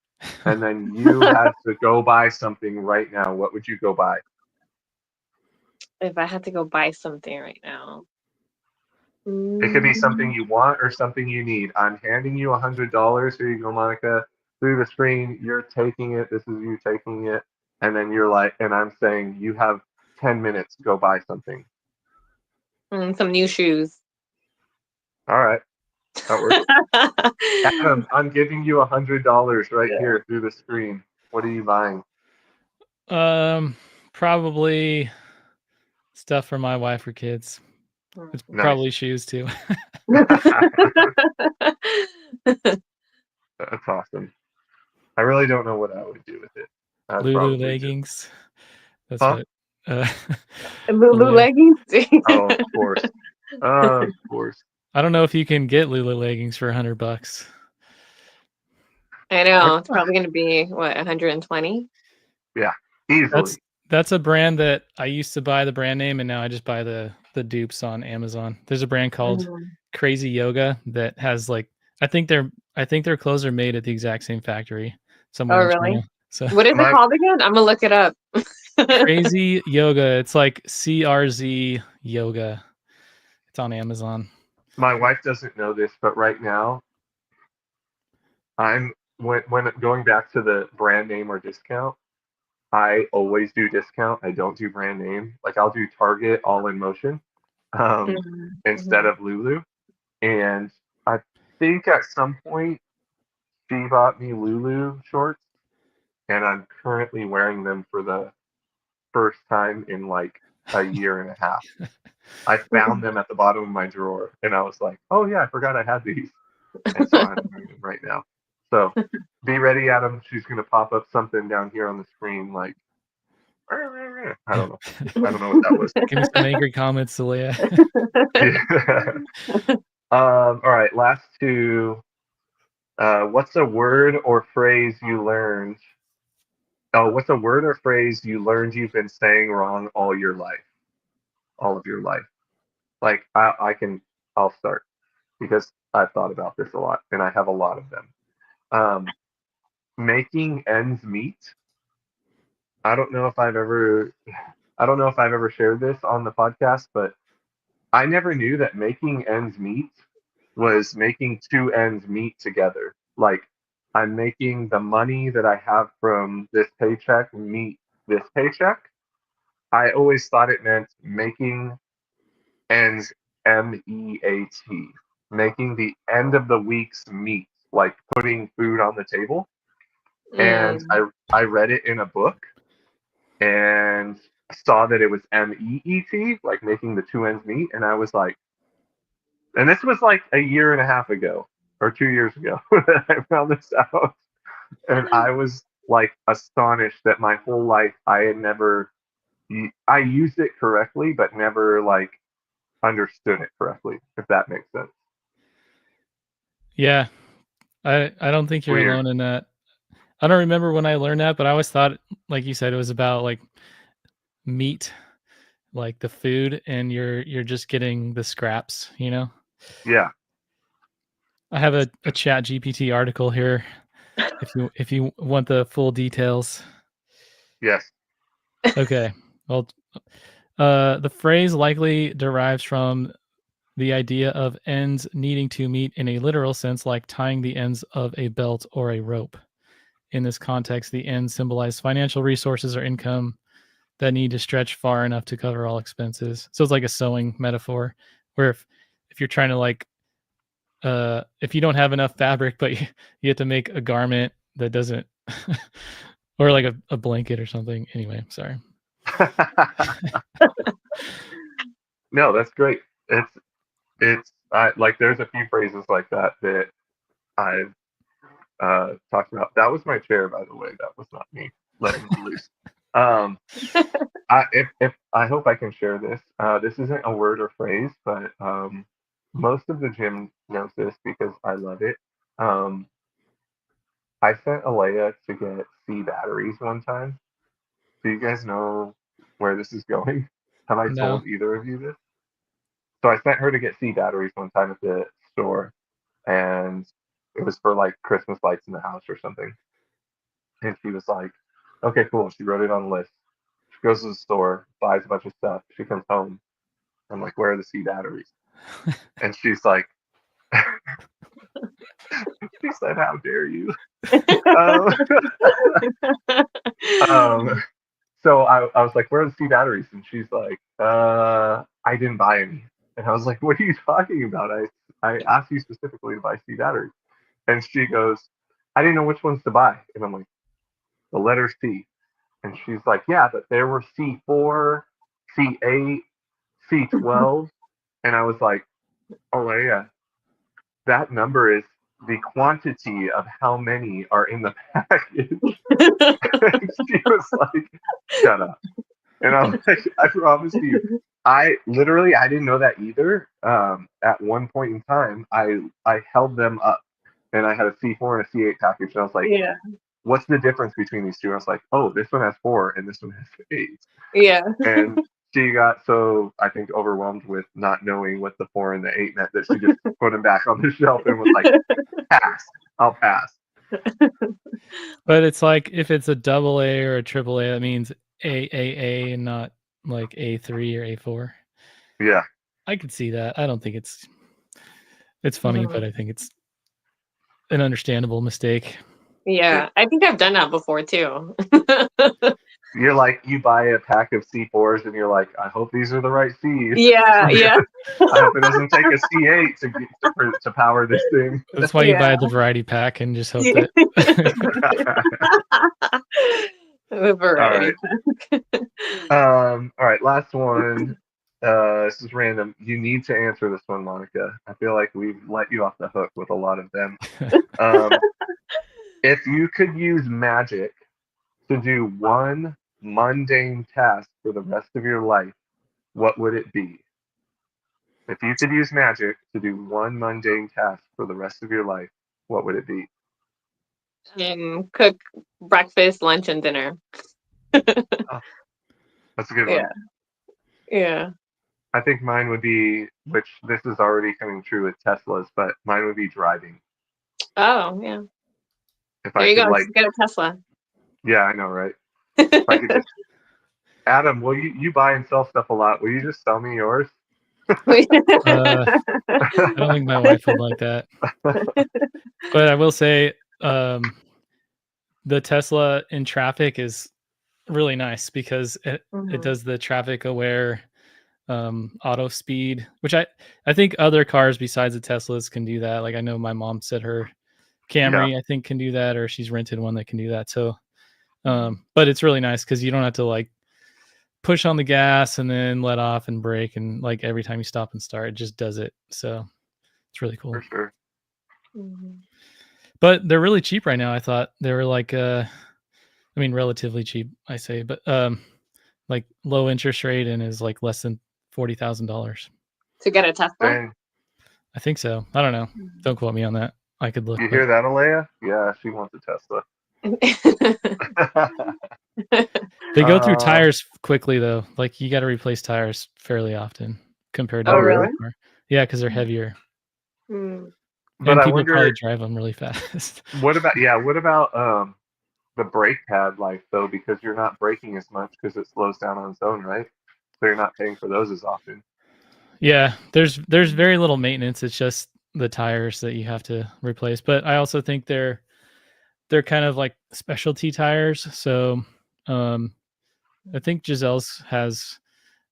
and then you had to go buy something right now. What would you go buy? If I had to go buy something right now. It could be something Mm, you want or something you need. I'm handing you $100. Here you go, Monica. Through the screen, you're taking it. This is you taking it, and then you're like, and I'm saying you have 10 minutes to go buy something. some new shoes. All right, that works. Adam, I'm giving you $100 right here through the screen. What are you buying? Probably stuff for my wife or kids. It's Nice. probably shoes too. That's awesome. I really don't know what I would do with it. I'd Lulu probably just, leggings. That's huh? what Lulu Alea. leggings. Oh, of course. Of course. I don't know if you can get Lulu leggings for $100. I I, know. It's probably going to be what, 120? yeah, easily. That's a brand that I used to buy the brand name, and now I just buy the dupes on Amazon. There's a brand called Crazy Yoga that has like I think their clothes are made at the exact same factory somewhere Oh, in really? China. So What is it My called again? I'm gonna look it up. Crazy Yoga. It's like CRZ Yoga. It's on Amazon. my wife doesn't know this, but right now I'm when going back to the brand name or discount, I always do discount. I don't do brand name. Like I'll do Target All in Motion instead Mhm. of Lulu. And I think at some point she bought me Lulu shorts, and I'm currently wearing them for the first time in like a year and a half. I found them at the bottom of my drawer, and I was like, "Oh yeah, I forgot I had these," and so I'm wearing them right now. So be ready, Adam. She's gonna pop up something down here on the screen, like I don't know. I don't know what that was. Give me some angry comments, Alea. Yeah. All right, last two. What's a word or phrase you learned? Oh, what's a word or phrase you learned you've been saying wrong all your life? All of your life. Like I'll start because I've thought about this a lot and I have a lot of them. Um, Making ends meet. I don't know if I've ever I don't know if I've ever shared this on the podcast, but I never knew that making ends meet was making two ends meet together. Like I'm making the money that I have from this paycheck meet this paycheck. I always thought it meant making ends MEAT, making the end of the week's meet, like putting food on the table. And Mm. I read it in a book and saw that it was MEET, like making the two ends meet, and I was like, and this was like a year and a half ago or 2 years ago that I found this out, and I was like astonished that my whole life I had never I used it correctly, but never like understood it correctly, if that makes sense. Yeah. I don't think you're Weird. alone in that. I don't remember when I learned that, but I always thought, like you said, it was about like meat, like the food, and you're just getting the scraps, you know? Yeah. I have a chat GPT article here if you want the full details. Yes. Okay. Well, the phrase likely derives from the idea of ends needing to meet in a literal sense, like tying the ends of a belt or a rope. In this context, the ends symbolize financial resources or income that need to stretch far enough to cover all expenses. So it's like a sewing metaphor, where if you're trying to like if you don't have enough fabric, but you have to make a garment that doesn't or like a blanket or something. Anyway, sorry. No, that's great. It's I like there's a few phrases like that that I've talked about. That was my chair, by the way. That was not me letting it loose. Um, if I hope I can share this. This isn't a word or phrase, but most of the gym knows this because I love it. Um, I sent Alea to get C batteries one time. Do you guys know where this is going? Have I No. told either of you this? So I sent her to get C batteries one time at the store, and it was for like Christmas lights in the house or something. And she was like, "Okay, cool." She wrote it on a list. She goes to the store, buys a bunch of stuff. She comes home. I'm like, "Where are the C batteries?" And she's like, "She said, how dare you?" um, um, so I was like, "Where are the C batteries?" And she's like, I didn't buy any." And I was like, "What are you talking about? I asked you specifically to buy C batteries." And she goes, "I didn't know which ones to buy." And I'm like, "The letter C." And she's like, "Yeah, but there were C4, C8, C12." And I was like, "Oh, yeah, that number is the quantity of how many are in the package." And she was like, "Shut up." And I'm like, "I promise you, I didn't know that either. At one point in time, I held them up, and I had a C4 and a C8 package, and I was like, Yeah. what's the difference between these two?" And I was like, "Oh, this one has 4 and this one has 8." Yeah. And she got so, I think, overwhelmed with not knowing what the 4 and the 8 meant that she just put them back on the shelf and was like, "Pass. I'll pass." But it's like if it's a double A or a triple A, that means AAA and not like A3 or A4. Yeah. I could see that. I don't think it's funny, Mhm. but I think it's an understandable mistake. Yeah, I think I've done that before too. You're like, you buy a pack of C4s and you're like, "I hope these are the right C's. Yeah, yeah, I hope it doesn't take a C8 to power this thing." That's why you buy the variety pack and just hope that. The variety. All right, last one. This is random. You need to answer this one, Monica. I feel like we've let you off the hook with a lot of them. If you could use magic to do one mundane task for the rest of your life, what would it be? If you could use magic to do one mundane task for the rest of your life, what would it be? Cook breakfast, lunch, and dinner. Oh, that's a good one. Yeah, yeah. I think mine would be, which this is already coming true with Teslas, but mine would be driving. Oh, yeah. If There I you could, go. like, Just get a Tesla. yeah, I know, right? If I could just, Adam, will you buy and sell stuff a lot? Will you just sell me yours? I don't think my wife would like that. But I will say, the Tesla in traffic is really nice because it does the traffic aware auto speed, which I think other cars besides the Teslas can do that. Like I know my mom said her Camry I think can do that, or she's rented one that can do that. So but it's really nice because you don't have to like push on the gas and then let off and brake, and like every time you stop and start it just does it. So it's really cool. For sure. But they're really cheap right now. I thought they were like I mean relatively cheap, I say, but like low interest rate and is like less than $40,000. To get a Tesla? Dang. I think so. I don't know. Don't quote me on that. I could look. You hear that, Alea? Yeah, she wants a Tesla. They go through Uh, tires quickly though. Like you got to replace tires fairly often compared to Oh, a regular really? car. Yeah, because they're heavier. Hmm. But And I people probably wonder, drive them really fast. what about the brake pad life though? Because you're not braking as much because it slows down on its own, right? So you're not paying for those as often. Yeah, there's very little maintenance. It's just the tires that you have to replace. But I also think they're kind of like specialty tires. So I think Giselle's has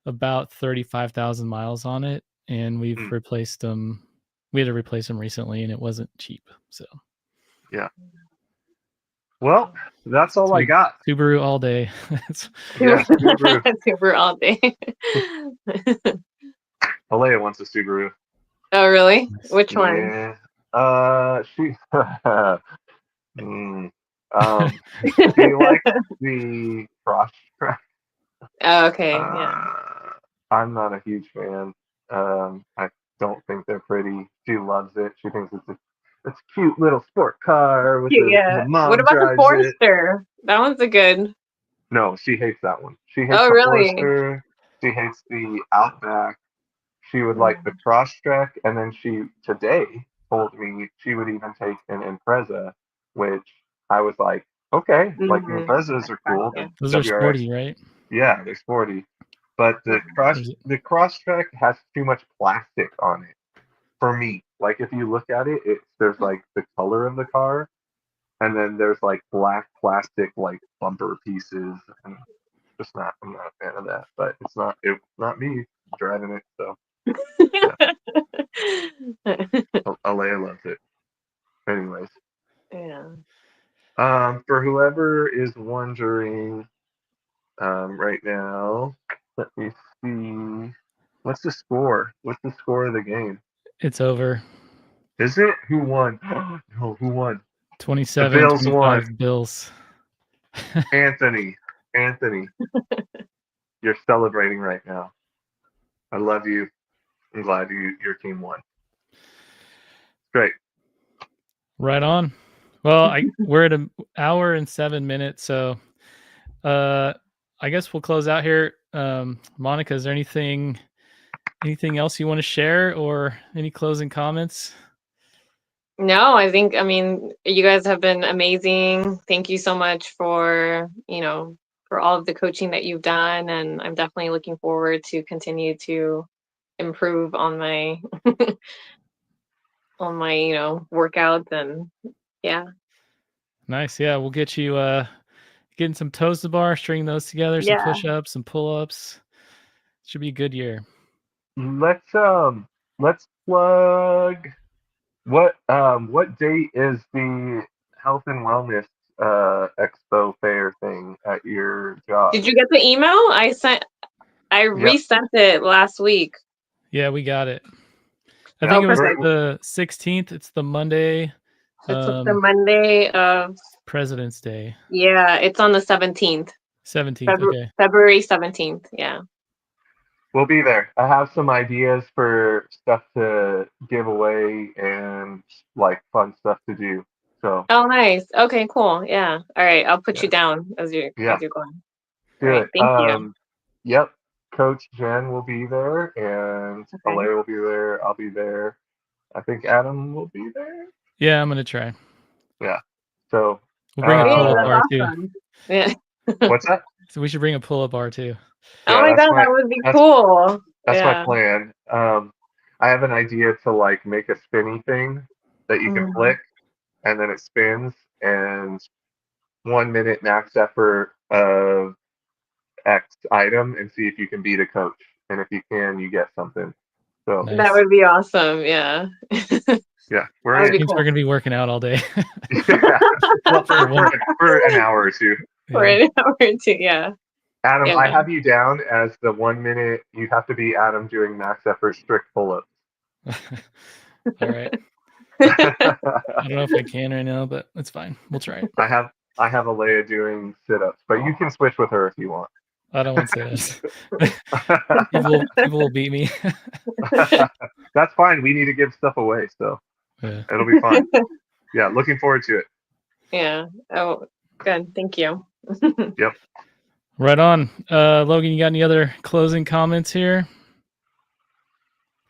about 35,000 miles on it, and we've Mm, replaced them. We had to replace them recently, and it wasn't cheap. So yeah. Well, that's all I got. Subaru all day. Yeah, Subaru. Super all day. Alea wants a Subaru. Oh, really? Nice. Which one? Yeah. She. mm, she likes the cross track. Oh, okay. Yeah. I'm not a huge fan. I don't think they're pretty. She loves it. She thinks it's a cute little sport car with the Yeah. What mom about the drives it. Forester? That one's a good. No, she hates that one. She hates Oh, the really? Forester. She hates the Outback. She would like Mm. the Crosstrek, and then she today told me she would even take an Impreza, which I was like, okay, like the Mhm. Imprezas are cool. Yeah. The Those are WRX, sporty, right? yeah, they're sporty, but the There's- Crosstrek has too much plastic on it for me. Like if you look at it, there's like the color of the car, and then there's like black plastic like bumper pieces, and I'm not a fan of that. But it's not me driving it, so. Alea loves it. Anyways, Yeah. for whoever is wondering, right now, let me see. What's the score? What's the score of the game? It's over. Is it? Who won? No, who won? The 27, Bills won. 25 Bills. Anthony, you're celebrating right now. I love you. I'm glad your team won. Great. Right on. Well, we're at an hour and 7 minutes, so I guess we'll close out here. Monica, is there anything else you want to share or any closing comments? No, I mean, you guys have been amazing. Thank you so much for, for all of the coaching that you've done. And I'm definitely looking forward to continue to improve on my, workouts and yeah. Nice. Yeah, we'll get you getting some toes to bar, string those together, some Yeah. push-ups, some pull-ups. Should be a good year. Let's plug what date is the health and wellness expo fair thing at your job? Did you get the email? I resent it last week. Yeah, we got it. I Yeah, think it was perfect. the 16th. It's the Monday. It's the Monday of President's Day. Yeah, it's on the 17th. 17th. Okay. February 17th. Yeah. we'll be there. I have some ideas for stuff to give away and like fun stuff to do. So Oh, nice. Okay, cool. Yeah. All right. I'll put you down as you're Yeah. going. do All right. it. Thank you. Yep. Coach Jen will be there, and Okay. Alea will be there. I'll be there. I think Adam will be there. Yeah, I'm gonna try. Yeah. So We'll bring a Yay, pull-up that's bar too. awesome. Yeah. what's that? So we should bring a pull-up bar too. Oh my that's God, that would be that's- cool. That's my Yeah. plan. I have an idea to like make a spinny thing that you can Mhm. flick, and then it spins, and 1 minute max effort of X item, and see if you can beat a coach. And if you can, you get something. So Nice. That would be awesome. Yeah. yeah, That would be Means cool. we're gonna be working out all day. yeah. Well, for an hour or two. For an hour or two. Yeah. Adam, Yeah. I have you down as the 1 minute. You have to be Adam doing max effort strict pull-ups. All right. I don't know if I can right now, but it's fine. We'll try. I have Alea doing sit-ups, but you can switch with her if you want. I don't want to say that. people will beat me. That's fine. We need to give stuff away, so Yeah. it'll be fine. Yeah, looking forward to it. Yeah. Oh, good. Thank you. Yep. Right on. Logan, you got any other closing comments here?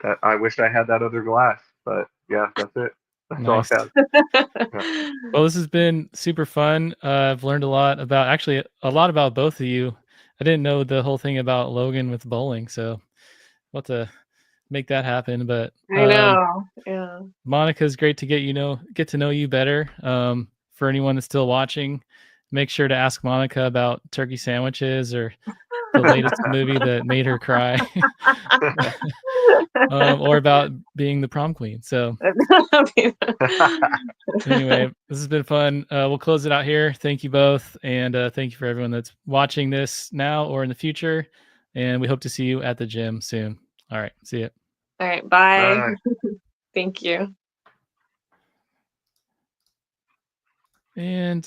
That I wish I had that other glass, but yeah, that's it. That's Nice. all I have. Well, this has been super fun. I've learned a lot about both of you. I didn't know the whole thing about Logan with bowling, so we'll have to make that happen. But I know. Yeah. Monica's great to get to know you better. For anyone that's still watching, make sure to ask Monica about turkey sandwiches or the latest movie that made her cry, or about being the prom queen. So anyway, this has been fun. We'll close it out here. Thank you both, and thank you for everyone that's watching this now or in the future. And we hope to see you at the gym soon. All right, see you. All right. Bye. Bye. Thank you. And